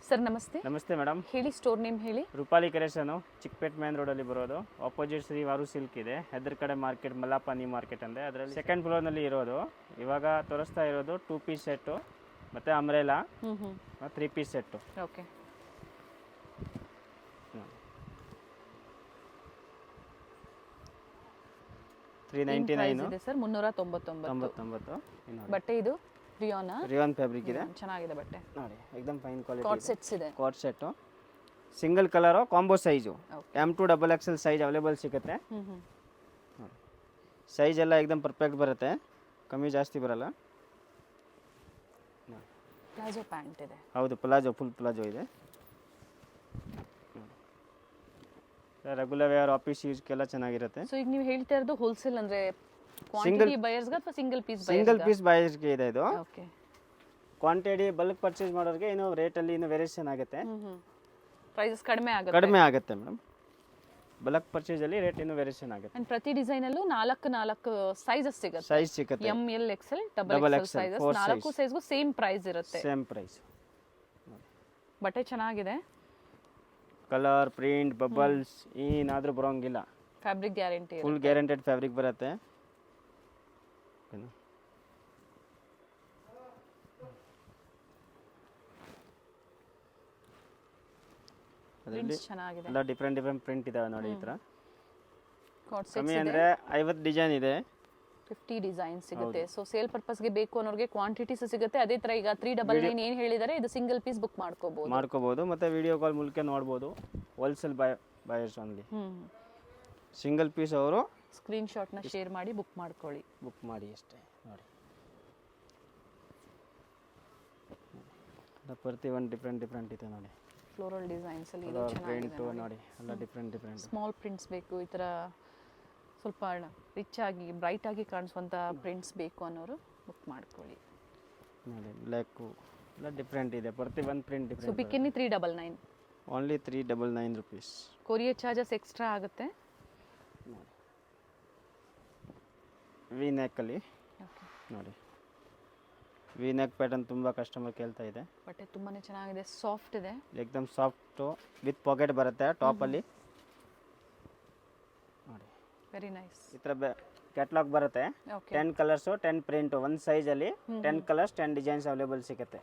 Sir ನಮಸ್ತೆ. ನಮಸ್ತೆ madam. ಹೇಳಿ, ಸ್ಟೋರ್ ನೇಮ್ ಹೇಳಿ. ರೂಪಾಲಿ ಕಲೆಕ್ಷನು, ಚಿಕ್ಕಪೇಟ್ ಮೇನ್ ರೋಡಲ್ಲಿ ಬರೋದು. ಆಪೋಸಿಟ್ ಶ್ರೀ ವಾರು ಸಿಲ್ಕ್ ಇದೆ, ಎದುರು ಕಡೆ ಮಾರ್ಕೆಟ್ ಮಲ್ಲಾಪನಿ ಮಾರ್ಕೆಟ್ ಅಂದರೆ ಅದರಲ್ಲಿ ಸೆಕೆಂಡ್ ಫ್ಲೋರ್ನಲ್ಲಿ ಇರೋದು. ಇವಾಗ ತೋರಿಸ್ತಾ ಇರೋದು 2 ಪೀಸ್ ಸೆಟ್ಟು ಮತ್ತು ಅಮ್ರೇಲಾ ಮತ್ತು 3 ಪೀಸ್ ಸೆಟ್ಟು. ಓಕೆ. $399 ಸರ್, 399. ಬಟ್ಟೆ ಇದು ರಿಯಾನ್ ಫ್ಯಾಬ್ರಿಕ್ ಇದೆ, ಚೆನ್ನಾಗಿದೆ ಬಟ್ಟೆ ನೋಡಿ, ಎಕ್ದಮ್ ಫೈನ್ ಕ್ವಾಲಿಟಿ. ಕಾಟ್ ಸೆಟ್ಸ್ ಇದೆ, coat set, single colour, combo size, M2 XXL size available ಸಿಗುತ್ತೆ. ಸೈಜ್ ಎಲ್ಲ ಎಕ್ದಮ್ ಪರ್ಫೆಕ್ಟ್ ಬರುತ್ತೆ, ಕಮ್ಮಿ ಜಾಸ್ತಿ ಬರಲ್ಲ. ಪ್ಲಾಜೋ ಪ್ಯಾಂಟ್ ಇದೆ. ಹೌದು, ಪ್ಲಾಜೋ, ಫುಲ್ ಪ್ಲಾಜೋ ಇದೆ. ರೆಗ್ಯುಲರ್ ವೇರ್, ಆಫೀಸ್ ಯೂಸ್ಗೆಲ್ಲ ಚೆನ್ನಾಗಿರುತ್ತೆ. ಸೊ ಈಗ ನೀವು ಹೇಳ್ತಾ ಇರೋದು ಹೋಲ್ಸೇಲ್ ಅಂದ್ರೆ ಕ್ವಾಂಟಿಟಿ ಬಯರ್ಸ್ ಅಥವಾ ಸಿಂಗಲ್ ಪೀಸ್ ಬಯರ್ಸ್ಗೆ ಇದೆ ಇದು. ಓಕೆ. ಕ್ವಾಂಟಿಟಿ ಬಲ್ಕ್ ಪರ್ಚೇಸ್ ಮಾಡೋರಿಗೆ ಇನ್ನೂ ರೇಟಲ್ಲಿ ಇನ್ನೂ ವೇರಿಯೇಷನ್ ಆಗುತ್ತೆ, ಪ್ರೈಸಸ್ ಕಡಿಮೆ ಆಗುತ್ತೆ ಮೇಡಮ್. ಬಲ್ಕ್ ಪರ್ಚೇಸಲ್ಲಿ ರೇಟ್ ಇನ್ನೂ ವೇರಿಯೇಷನ್ ಆಗುತ್ತೆ. ಅಂಡ್ ಪ್ರತಿ ಡಿಸೈನಲ್ಲೂ 4 ಸೈಜಸ್ ಸಿಗುತ್ತೆ. ಸೈಜ್ ಸಿಗುತ್ತೆ, M, L, XL, double XL sizes. 4 ಸೈಜ್ಗೂ ಸೇಮ್ ಪ್ರೈಸ್ ಇರುತ್ತೆ. Same price. ಬಟ್ಟೆ ಚೆನ್ನಾಗಿದೆ. ಕಲರ್, ಪ್ರಿಂಟ್, ಬಬಲ್ಸ್ ಏನಾದರೂ ಬರೋಂಗಿಲ್ಲ. Fabric guarantee, full guaranteed fabric ಬರುತ್ತೆ. ಚೆನ್ನಾಗಿದೆ. ಎಲ್ಲ ಡಿಫ್ರೆಂಟ್ ಪ್ರಿಂಟ್ ಇದಾವೆ ನೋಡಿ. ಈ ಥರ ಕಾಟ್ ಕಮ್ಮಿ ಸೆಟ್ಸ್ ಅಂದರೆ 50 ಡಿಸೈನ್ ಇದೆ, 50 ಡಿಸೈನ್ ಸಿಗುತ್ತೆ. ಸೊ ಸೇಲ್ ಪರ್ಪಸ್ಗೆ ಬೇಕು ಅನ್ನೋರಿಗೆ ಕ್ವಾಂಟಿಟೀಸ್ ಸಿಗುತ್ತೆ. ಅದೇ ತರ ಈಗ 399 ಏನು ಹೇಳಿದ್ದಾರೆ, ಇದು ಸಿಂಗಲ್ ಪೀಸ್ ಬುಕ್ ಮಾಡ್ಕೋಬಹುದು. ಮತ್ತೆ ವಿಡಿಯೋ ಕಾಲ್ ಮೂಲಕ ನೋಡ್ಬೋದು. Wholesale buyers only. Single piece ಅವರು ಸ್ಕ್ರೀನ್ ಶಾಟ್ ನ ಶೇರ್ ಮಾಡಿ ಬುಕ್ ಮಾಡಿ ಅಷ್ಟೇ. ನೋಡಿ, ಪ್ರತಿ ಒಂದು ಡಿಫ್ರೆಂಟ್ ಇದೆ ನೋಡಿ. ಫ್ಲೋರಲ್ ಡಿಸೈನ್ಸ್ ಅಲ್ಲಿ ಇದು ಪ್ರಿಂಟ್ ನೋಡಿ, ಎಲ್ಲ ಡಿಫ್ರೆಂಟ್. ಸ್ಮಾಲ್ ಪ್ರಿಂಟ್ಸ್ ಬೇಕು, ಈ ತರ ಸ್ವಲ್ಪ ರಿಚ್ ಆಗಿ ಬ್ರೈಟ್ ಆಗಿ ಕಾಣಿಸುವಂತ ಪ್ರಿಂಟ್ಸ್ ಬೇಕು ಅನ್ನೋರು ಬುಕ್ ಮಾಡ್ಕೊಳ್ಳಿ. ನೋಡಿ, ಬ್ಲ್ಯಾಕ್ ಎಲ್ಲ ಡಿಫ್ರೆಂಟ್ ಇದೆ, ಪ್ರತಿ ಒಂದು print different. So bikini 399, only 399 rupees. Courier charges extra ಆಗುತ್ತೆ. ವಿ ನೆಕ್ ಅಲ್ಲಿ ನೋಡಿ, ವಿ ನೆಕ್ ಪ್ಯಾಟರ್ನ್ ತುಂಬಾ ಕಸ್ಟಮರ್ ಕೇಳ್ತಾ ಇದೆ. ಬಟ್ಟೆ ತುಂಬಾನೇ ಚೆನ್ನಾಗಿದೆ, ಸಾಫ್ಟ್ ಇದೆ, ಎಕ್ದಮ್ ಸಾಫ್ಟ್ ವಿತ್ ಪಾಕೆಟ್ ಬರುತ್ತೆ ಟಾಪ್ ಅಲ್ಲಿ. ನೋಡಿ, ವೆರಿ ನೈಸ್. ಈ ತರ ಕ್ಯಾಟಲಾಗ್ ಬರುತ್ತೆ. 10 ಕಲರ್ಸ್, 10 ಪ್ರಿಂಟ್, ಒಂದು ಸೈಜ್ ಅಲ್ಲಿ 10 ಕಲರ್ಸ್, 10 ಡಿಸೈನ್ಸ್ ಅವೈಲೇಬಲ್ ಸಿಗುತ್ತೆ.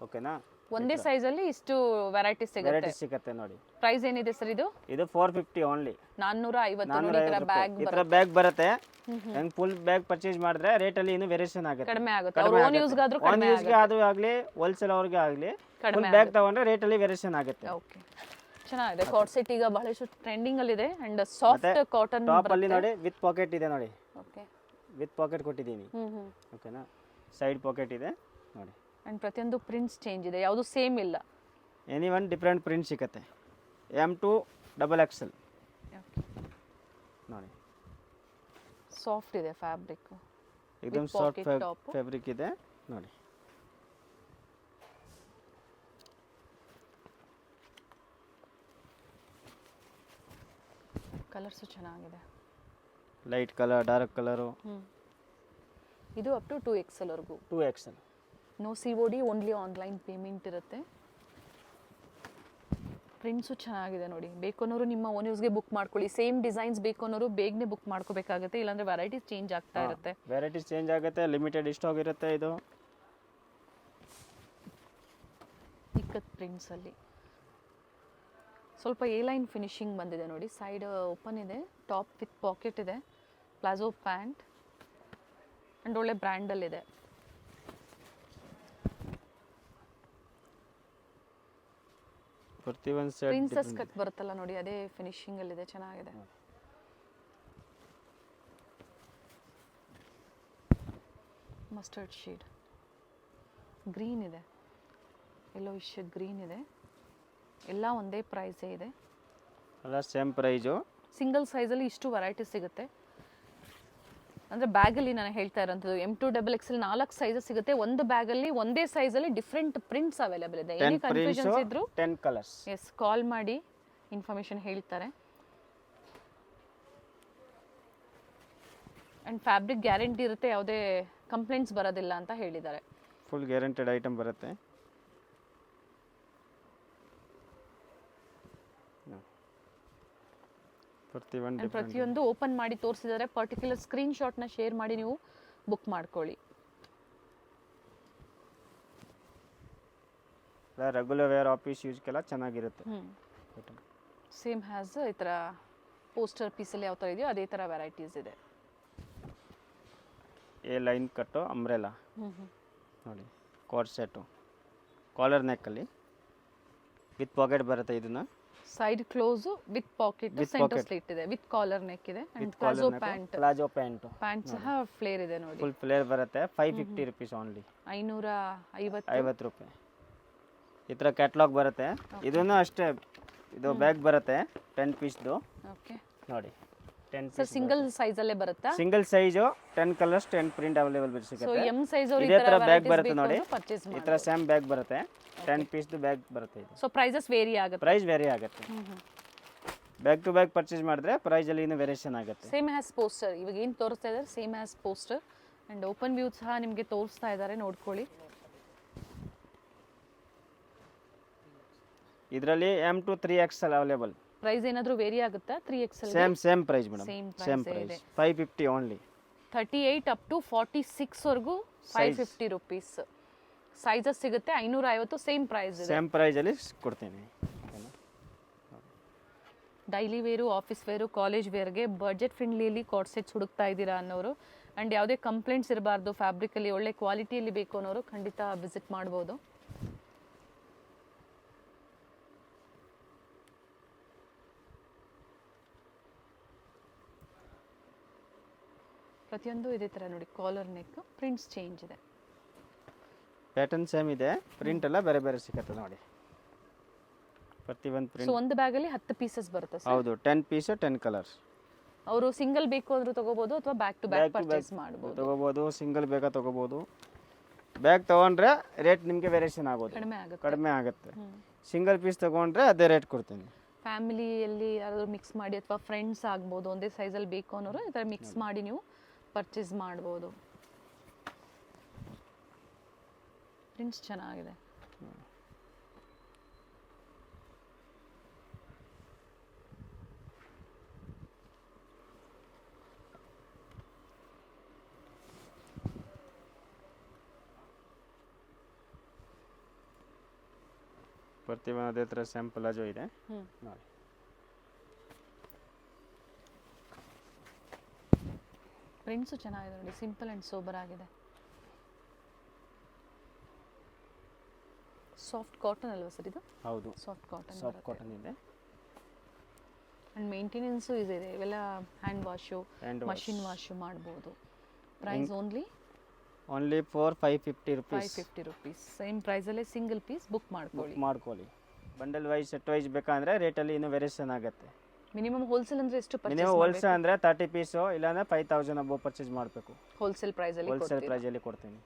ಓಕೆನಾ? ಒಂದೇ ಸೈಜ್ ಅಲ್ಲಿ ಇಷ್ಟು ವೆರೈಟೀಸ್ ಸಿಗುತ್ತೆ ನೋಡಿ. ಪ್ರೈಸ್ ಏನಿದೆ ಸರ್ ಇದು? 450 ಓನ್ಲಿ. 450 ಈ ತರ ಬ್ಯಾಗ್ ಬರುತ್ತೆ. ಹೆಂಗ್ ಫುಲ್ ಬ್ಯಾಗ್ ಪರ್ಚೇಸ್ ಮಾಡಿದ್ರೆ ರೇಟ್ ಅಲ್ಲಿ ಇನ್ನೂ ವೇರಿಯೇಷನ್ ಆಗುತ್ತೆ, ಕಡಿಮೆ ಆಗುತ್ತೆ. ಓನ್ ಯೂಸ್ಗೆ ಆದ್ರೂ ಆಗಲಿ, ಹೋಲ್ಸೇಲ್ ಅವ್ರಿಗೆ ಆಗಲಿ, ಫುಲ್ ಬ್ಯಾಗ್ ತಗೊಂಡ್ರೆ ರೇಟ್ ಅಲ್ಲಿ ವೇರಿಯೇಷನ್ ಆಗುತ್ತೆ. ಓಕೆ, ಚೆನ್ನಾಗಿದೆ. ಕಾಟ್ ಸೆಟ್ ಈಗ ಬಹಳಷ್ಟು ಟ್ರೆಂಡಿಂಗ್ ಅಲ್ಲಿ ಇದೆ. ಅಂಡ್ ಸಾಫ್ಟ್ ಕಾಟನ್ ಟಾಪ್ ಅಲ್ಲಿ ನೋಡಿ, ವಿತ್ ಪಾಕೆಟ್ ಇದೆ ನೋಡಿ. ಓಕೆ, ವಿತ್ ಪಾಕೆಟ್ ಕೊಟ್ಟಿದ್ದೀನಿ. ಓಕೆನಾ? ಸೈಡ್ ಪಾಕೆಟ್ ಇದೆ ನೋಡಿ. ಅಂಡ್ ಪ್ರತಿಯೊಂದು ಪ್ರಿಂಟ್ಸ್ ಚೇಂಜ್ ಇದೆ, ಯಾವುದು ಸೇಮ್ ಇಲ್ಲ. ಎನಿ ಒನ್ ಡಿಫ್ರೆಂಟ್ ಪ್ರಿಂಟ್ ಸಿಗುತ್ತೆ. M2 XXL ನೋಡಿ, ಸಾಫ್ಟ್ ಇದೆ ಫ್ಯಾಬ್ರಿಕ್, एकदम ಸಾಫ್ಟ್ ಫ್ಯಾಬ್ರಿಕ್ ಇದೆ ನೋಡಿ. ಕಲರ್ಸ್ ಚೆನ್ನಾಗಿದೆ, ಲೈಟ್ ಕಲರ್, ಡಾರ್ಕ್ ಕಲರು. ಇದು ಅಪ್ ಟು 2XL ವರೆಗೂ. 2XL. No COD, only online payment ಇರುತ್ತೆ. ಪ್ರಿಂಟ್ಸು ಚೆನ್ನಾಗಿದೆ ನೋಡಿ. ಬೇಕು ಅನ್ನೋರು ನಿಮ್ಮ ಓನ್ ಯೂಸ್ಗೆ ಬುಕ್ ಮಾಡ್ಕೊಳ್ಳಿ. ಸೇಮ್ ಡಿಸೈನ್ಸ್ ಬೇಕು ಅನ್ನೋರು ಬೇಗನೆ ಬುಕ್ ಮಾಡ್ಕೋಬೇಕಾಗುತ್ತೆ, ಇಲ್ಲಾಂದ್ರೆ ವೆರೈಟೀಸ್ ಚೇಂಜ್ ಆಗ್ತಾ ಇರುತ್ತೆ. ವೆರೈಟೀಸ್ ಚೇಂಜ್ ಆಗುತ್ತೆ, ಲಿಮಿಟೆಡ್ ಸ್ಟಾಕ್ ಇರುತ್ತೆ. ಇದು ಇಕ್ಕತ್ ಪ್ರಿಂಟ್ಸ್ ಅಲ್ಲಿ ಸ್ವಲ್ಪ ಎ ಲೈನ್ ಫಿನಿಶಿಂಗ್ ಬಂದಿದೆ ನೋಡಿ. ಸೈಡ್ ಓಪನ್ ಇದೆ, ಟಾಪ್ ವಿತ್ ಪಾಕೆಟ್ ಇದೆ, ಪ್ಲಾಜೋ ಪ್ಯಾಂಟ್ ಅಂಡ್ ಒಳ್ಳೆ ಬ್ರ್ಯಾಂಡಲ್ಲಿದೆ. ಪ್ರಿನ್ಸಸ್ ಕಟ್ ಬರುತ್ತಲ್ಲ ನೋಡಿ, ಅದೇ ಫಿನಿಶಿಂಗ್ ಅಲ್ಲಿ ಇದೆ, ಚೆನ್ನಾಗಿದೆ. ಮಸ್ಟರ್ಡ್ ಶೇಡ್ ಗ್ರೀನ್ ಇದೆ, ಯೆಲ್ಲೋಯಿಶ್ ಗ್ರೀನ್ ಇದೆ. ಎಲ್ಲ ಒಂದೇ ಪ್ರೈಸೇ ಇದೆ, ಎಲ್ಲ ಸೇಮ್ ಪ್ರೈಸು. ಸಿಂಗಲ್ ಸೈಜಲ್ಲಿ ಇಷ್ಟು ವೆರೈಟಿ ಸಿಗುತ್ತೆ. ಅಂದರೆ ಬ್ಯಾಗಲ್ಲಿ ನಾನು ಹೇಳ್ತಾ ಇರೋಂಥದ್ದು M2 XXL 4 ಸೈಜಸ್ ಸಿಗುತ್ತೆ. ಒಂದು ಬ್ಯಾಗಲ್ಲಿ ಒಂದೇ ಸೈಜಲ್ಲಿ ಡಿಫ್ರೆಂಟ್ ಪ್ರಿಂಟ್ಸ್ ಅವೈಲೇಬಲ್ ಇದೆ. ಏನೇ ಕನ್ಫ್ಯೂಷನ್ಸ್ ಇದ್ರು 10 ಕಲರ್ಸ್, ಎಸ್, ಕಾಲ್ ಮಾಡಿ ಇನ್ಫಾರ್ಮೇಷನ್ ಹೇಳ್ತಾರೆ. ಆ್ಯಂಡ್ ಫ್ಯಾಬ್ರಿಕ್ ಗ್ಯಾರಂಟಿ ಇರುತ್ತೆ, ಯಾವುದೇ ಕಂಪ್ಲೇಂಟ್ಸ್ ಬರೋದಿಲ್ಲ ಅಂತ ಹೇಳಿದ್ದಾರೆ. ಫುಲ್ ಗ್ಯಾರಂಟೆಡ್ ಐಟಮ್ ಬರುತ್ತೆ. ಪ್ರತಿಯೊಂದು ಆ್ಯಂಡ್ ಪ್ರತಿಯೊಂದು ಓಪನ್ ಮಾಡಿ ತೋರಿಸಿದ್ದಾರೆ. ಪರ್ಟಿಕ್ಯುಲರ್ ಸ್ಕ್ರೀನ್ಶಾಟ್ನ ಶೇರ್ ಮಾಡಿ ನೀವು ಬುಕ್ ಮಾಡ್ಕೊಳ್ಳಿ. ರೆಗ್ಯುಲರ್ ವೇರ್ ಆಫೀಸ್ ಯೂಸ್ಗೆಲ್ಲ ಚೆನ್ನಾಗಿರುತ್ತೆ. ಸೇಮ್ ಹ್ಯಾಸ್ ಈ ಥರ ಪೋಸ್ಟರ್ ಪೀಸಲ್ಲಿ ಯಾವ ಥರ ಇದೆಯೋ ಅದೇ ಥರ ವೆರೈಟೀಸ್ ಇದೆ. ಎ ಲೈನ್ ಕಟ್ಟು ಅಂಬ್ರೆಲಾ ನೋಡಿ, ಕೋಟ್ ಸೆಟ್ಟು, ಕಾಲರ್ ನೆಕ್ಕಲ್ಲಿ ವಿತ್ ಪಾಕೆಟ್ ಬರುತ್ತೆ. ಇದನ್ನ side close with pocket, centre slit ಇದೆ, ವಿತ್ ಕಾಲರ್ ನೆಕ್ ಇದೆ, and palazzo pant, palazzo pant ಸಹ ಫ್ಲೇರ್ ಇದೆ ನೋಡಿ. ಫುಲ್ ಫ್ಲೇರ್ ಬರುತ್ತೆ. 550 rupees ಓನ್ಲಿ, 550 ರೂಪಾಯಿ. ಈ ಥರ ಕ್ಯಾಟ್ಲಾಗ್ ಬರುತ್ತೆ. ಇದನ್ನು ಅಷ್ಟೇ, ಇದು ಬ್ಯಾಗ್ ಬರುತ್ತೆ 10 ಪೀಸ್ದು. ಓಕೆ ನೋಡಿ 10 ಸರ್ ಸಿಂಗಲ್ ಸೈಜ್ ಅಲ್ಲೇ ಬರುತ್ತಾ? Single size 10 colours 10 print available so ಸಿಗುತ್ತೆ. ಎಂ ಸೈಜ್ ಅವರು ಈ ಇದೇ ತರ ಥರ ಬ್ಯಾಗ್ ಬರುತ್ತೆ ನೋಡಿ, ಪರ್ಚೇಸ್ ಈ ಮಾಡಿ. ಥರ ಸೇಮ್ ಬ್ಯಾಗ್ ಬರುತ್ತೆ. 10 ಪೀಸ್ದು ಬ್ಯಾಗ್ ಬರುತ್ತೆ. ಇದು ಸೊ ಪ್ರೈಸಸ್ ವೇರಿ ಆಗುತ್ತೆ. ಪ್ರೈಸ್ ವೇರಿ ಆಗುತ್ತೆ. ಬ್ಯಾಗ್ ಟು ಬ್ಯಾಗ್ ಪರ್ಚೇಸ್ ಮಾಡಿದ್ರೆ ಪ್ರೈಸಲ್ಲಿ ಇನ್ನೂ ವೇರಿಯೇಷನ್ ಆಗುತ್ತೆ. ಸೇಮ್ ಹ್ಯಾಸ್ ಪೋಸ್ಟರ್ ಇವಾಗ ಏನು ತೋರಿಸ್ತಾ ಇದ್ದಾರೆ, same has poster and open view ಸಹ ನಿಮಗೆ ತೋರಿಸ್ತಾ ಇದ್ದಾರೆ, ನೋಡ್ಕೊಳ್ಳಿ. ಇದರಲ್ಲಿ M to 3XL available. Price ಏನಾದರೂ ವೇರಿ ಆಗುತ್ತಾ? 3XL ಸೇಮ್ ಪ್ರೈಸ್ ಮೇಡಮ್, same price 550 only. 38 up to 46 ವರೆಗೂ 550 rupees ಸೈಜಸ್ ಸಿಗುತ್ತೆ. 550 ಸೇಮ್ ಪ್ರೈಸ್ ಇದೆ. ಸೇಮ್ ಪ್ರೈಸಲ್ಲಿ ಕೊಡ್ತೀನಿ. Daily wear, office wear, college ವೇರ್ಗೆ ಬಜೆಟ್ ಫ್ರೆಂಡ್ಲಿಯಲ್ಲಿ ಕಾರ್ಡ್ ಸೆಟ್ಸ್ ಹುಡುಕ್ತಾ ಇದ್ದೀರಾ ಅನ್ನೋರು, ಆ್ಯಂಡ್ ಯಾವುದೇ ಕಂಪ್ಲೇಂಟ್ಸ್ ಇರಬಾರ್ದು, ಫ್ಯಾಬ್ರಿಕಲ್ಲಿ ಒಳ್ಳೆ ಕ್ವಾಲಿಟಿಯಲ್ಲಿ ಬೇಕು ಅನ್ನೋರು ಖಂಡಿತ ವಿಸಿಟ್ ಮಾಡ್ಬೋದು. ಪ್ರತಿಯೊಂದು ಇದೇ ಥರ ನೋಡಿ, ಕಾಲರ್ ನೆಕ್, ಪ್ರಿಂಟ್ಸ್ ಚೇಂಜ್ ಇದೆ, ಪ್ಯಾಟರ್ನ್ ಸೇಮ್ ಇದೆ, ಪ್ರಿಂಟ್ ಎಲ್ಲ ಬೇರೆ ಬೇರೆ ಸಿಗುತ್ತೆ ನೋಡಿ. ಪ್ರತಿಯೊಂದು ಸೊ ಪ್ರಿಂಟ್ ಒಂದು ಬ್ಯಾಗಲ್ಲಿ 10 ಪೀಸಸ್ ಬರುತ್ತೆ ಸರ್. ಹೌದು, 10 ಪೀಸ್ 10 ಕಲರ್ಸ್. ಅವರು ಸಿಂಗಲ್ ಬೇಕು ಅಂದ್ರೂ ತಗೋಬಹುದು ಅಥವಾ ಬ್ಯಾಕ್ ಟು ಬ್ಯಾಕ್ ಪರ್ಚೇಸ್ ಮಾಡಬಹುದು. ತಗೋಬಹುದು, ಸಿಂಗಲ್ ಬೇಕಾ ತಗೋಬಹುದು. ಬ್ಯಾಗ್ ತಗೊಂಡ್ರೆ ರೇಟ್ ನಿಮಗೆ ವೇರಿಯೇಷನ್ ಆಗೋದು ಕಡಿಮೆ ಆಗುತ್ತೆ. ಸಿಂಗಲ್ ಪೀಸ್ ತಗೊಂಡ್ರೆ ಅದೇ ರೇಟ್ ಕೊಡ್ತೀನಿ. ಫ್ಯಾಮಿಲಿಯಲ್ಲಿ ಯಾರಾದರೂ ಮಿಕ್ಸ್ ಮಾಡಿ ಅಥವಾ ಫ್ರೆಂಡ್ಸ್ ಆಗ್ಬೋದು, ಒಂದೇ ಸೈಜಲ್ಲಿ ಬೇಕು ಅನ್ನೋರು ಈ ಥರ ಮಿಕ್ಸ್ ಮಾಡಿ ನೀವು ಪರ್ಚೇಸ್ ಮಾಡ್ಬೋದು. ಪ್ರಿಂಟ್ಸ್ ಚೆನ್ನಾಗಿದೆ. ಪ್ರತಿಯೊಂದು ಅದೇ ಥರ ಸ್ಯಾಂಪಲ್ ಅಜೋ ಇದೆ ನೋಡಿ. ಪ್ರಿಂಟ್ಸು ಚೆನ್ನಾಗಿದೆ ನೋಡಿ, ಸಿಂಪಲ್ ಆ್ಯಂಡ್ ಸೋಬರ್ ಆಗಿದೆ. ಸಾಫ್ಟ್ ಕಾಟನ್ ಅಲ್ವಾ ಸರ್ ಇದು? ಹೌದು, ಸಾಫ್ಟ್ ಕಾಟನ್ ಇದೆ. ಆ್ಯಂಡ್ ಮೇಂಟೆನೆನ್ಸು ಇದೆ, ಇವೆಲ್ಲ ಹ್ಯಾಂಡ್ ವಾಶು, ಮಷಿನ್ ವಾಶು ಮಾಡ್ಬೋದು. Price only for 550 rupees. Same ಪ್ರೈಸಲ್ಲೇ ಸಿಂಗಲ್ ಪೀಸ್ ಬುಕ್ ಮಾಡ್ಕೊಳ್ಳಿ. ಬಂಡಲ್ ವೈಸ್ ಸೆಟ್ ವೈಸ್ ಬೇಕಂದ್ರೆ ರೇಟಲ್ಲಿ ಇನ್ನೂ ವೇರಿಯೇಷನ್ ಆಗುತ್ತೆ. ಮಿನಿಮಮ್ ಹೋಲ್ಸೇಲ್ ಅಂದ್ರೆ ಎಷ್ಟು ಪರ್ಚೇಸ್ ಮಿನಿಮಮ್ ಹೋಲ್ಸೇಲ್ ಅಂದ್ರೆ 30 ಪೀಸು ಇಲ್ಲಾಂದ್ರೆ 5000 ಅಬೋ ಪರ್ಚೇಸ್ ಮಾಡಬೇಕು. ಹೋಲ್ಸೇಲ್ ಪ್ರೈಸಲ್ಲಿ ಕೊಡ್ತೀನಿ.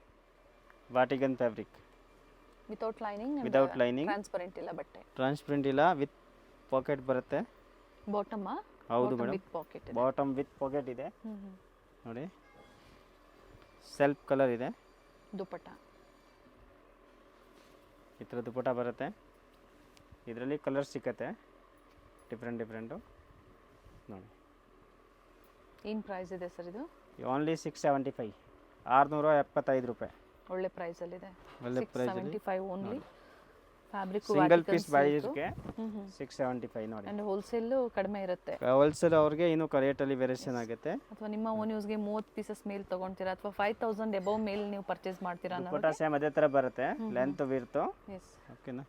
ವಾಟಿಗನ್ ಫ್ಯಾಬ್ರಿಕ್ ವಿತೌಟ್ ಲೈನಿಂಗ್, ಟ್ರಾನ್ಸ್ಪರೆಂಟ್ ಇಲ್ಲ, ಬಟ್ಟೆ ಟ್ರಾನ್ಸ್ಪರೆಂಟ್ ಇಲ್ಲ, ವಿತ್ ಪಾಕೆಟ್ ಬರುತ್ತೆ. ಬಾಟಮ್ ಹೌದು madam, with packet, bottom with pocket ಇದೆ ನೋಡಿ. ಸೆಲ್ಫ್ ಕಲರ್ ಇದೆ. ದುಪಟ್ಟ ಈ ಥರ ದುಪಟ್ಟ ಬರುತ್ತೆ. ಇದರಲ್ಲಿ ಕಲರ್ ಸಿಕ್ಕತ್ತೆ ಡಿಫ್ರೆಂಟು ನೋಡಿ. ಏನು ಪ್ರೈಸ್ ಇದೆ ಸರ್ ಇದು? ಓನ್ಲಿ 675, 675 ರೂಪಾಯಿ. ಒಳ್ಳೆ ಪ್ರೈಸಲ್ಲಿದೆ. ಒಳ್ಳೆ price 675 only. Fabric single piece ಬೈಸ್ಗೆ 675 ನೋಡಿ. ಅಂಡ್ ಹೋಲ್ಸೇಲ್ ಕಡಿಮೆ ಇರುತ್ತೆ. ಹೋಲ್ಸೇಲ್ ಅವ್ರಿಗೆ ಇನ್ನೂ ರೇಟಲ್ಲಿ ವೇರಿಯೇಷನ್ ಆಗುತ್ತೆ. ಅಥವಾ ನಿಮ್ಮ ಓನ್ ಯೂಸ್ಗೆ 30 ಪೀಸಸ್ ಮೇಲ್ ತಗೊಂತೀರಾ ಅಥವಾ 5000 ಎಬವ್ ಮೇಲ್ ನೀವು ಪರ್ಚೇಸ್ ಮಾಡ್ತೀರಾ ಅನ್ನೋ ದುಪಟ್ಟ ಸೇಮ್ ಅದೇ ಥರ ಬರುತ್ತೆ, ಲೆಂತ್ ವಿಡ್ತ್. ಓಕೆನಾ?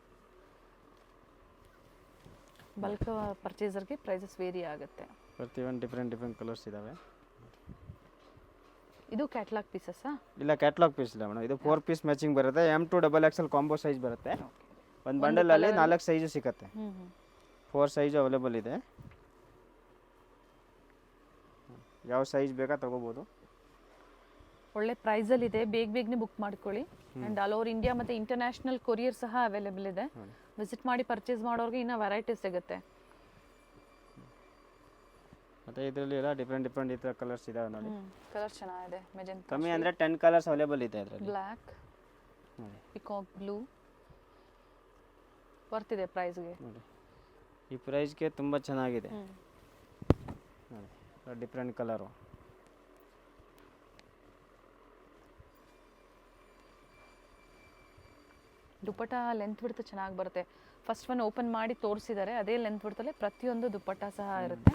ಬಲ್ಕ್ ಪರ್ಚೇಸರ್ಗೆ ಪ್ರೈಸಸ್ ವೇರಿ ಆಗುತ್ತೆ. ಪ್ರತಿಯೊಂದು ಡಿಫ್ರೆಂಟ್ ಕಲರ್ಸ್ ಇದಾವೆ. ಇದು ಕ್ಯಾಟಲಾಗ್ ಪೀಸಸ್ಸಾ? ಇಲ್ಲ, ಕ್ಯಾಟಲಾಗ್ ಪೀಸ್ ಇಲ್ಲ ಮೇಡಮ್. ಇದು 4 ಪೀಸ್ ಮ್ಯಾಚಿಂಗ್ ಬರುತ್ತೆ. M to XXL combo size ಬರುತ್ತೆ. ಒಂದು ಬಂಡಲಲ್ಲಿ 4 ಸೈಜು ಸಿಗುತ್ತೆ. 4 ಸೈಜು ಅವೈಲೇಬಲ್ ಇದೆ. ಯಾವ ಸೈಜ್ ಬೇಕಾ ತಗೋಬೋದು. ಒಳ್ಳೆ ಪ್ರೈಸಲ್ಲಿದೆ, ಬೇಗನೆ ಬುಕ್ ಮಾಡ್ಕೊಳ್ಳಿ. ಆ್ಯಂಡ್ ಆಲ್ ಓವರ್ ಇಂಡಿಯಾ ಮತ್ತು ಇಂಟರ್ನ್ಯಾಷನಲ್ ಕೊರಿಯರ್ ಸಹ ಅವೈಲೇಬಲ್ ಇದೆ. ವಿಸಿಟ್ ಮಾಡಿ ಪರ್ಚೇಸ್ ಮಾಡೋರಿಗೆ ಇನ್ನೂ ವೆರೈಟೀಸ್ ಸಿಗುತ್ತೆ. ಮತ್ತು ಇದರಲ್ಲಿ ಎಲ್ಲ ಡಿಫ್ರೆಂಟ್ ಈ ಥರ ಕಲರ್ಸ್ ಇದಾವೆ ನೋಡಿ. ಕಲರ್ ಚೆನ್ನಾಗಿದೆ. ಮೆಜೆಂಟಾ ಕಮ್ಮಿ ಅಂದರೆ 10 ಕಲರ್ಸ್ ಅವೈಲೇಬಲ್ ಇದೆ ಇದರಲ್ಲಿ. ಬ್ಲ್ಯಾಕ್, ಪಿಕಾಕ್ ಬ್ಲೂ ಬರ್ತಿದೆ ಪ್ರೈಸ್ಗೆ ನೋಡಿ. ಈ ಪ್ರೈಸ್ಗೆ ತುಂಬ ಚೆನ್ನಾಗಿದೆ. ನೋಡಿ ಡಿಫ್ರೆಂಟ್ ಕಲರು. ದುಪ್ಪಟ್ಟ ಲೆಂತ್ ಬಿಡ್ತು ಚೆನ್ನಾಗಿ ಬರುತ್ತೆ. ಫಸ್ಟ್ ಒನ್ ಓಪನ್ ಮಾಡಿ ತೋರಿಸಿದ್ದಾರೆ, ಅದೇ ಲೆಂತ್ ಬಿಡ್ತಲೆ ಪ್ರತಿಯೊಂದು ದುಪ್ಪಟ್ಟ ಸಹ ಇರುತ್ತೆ.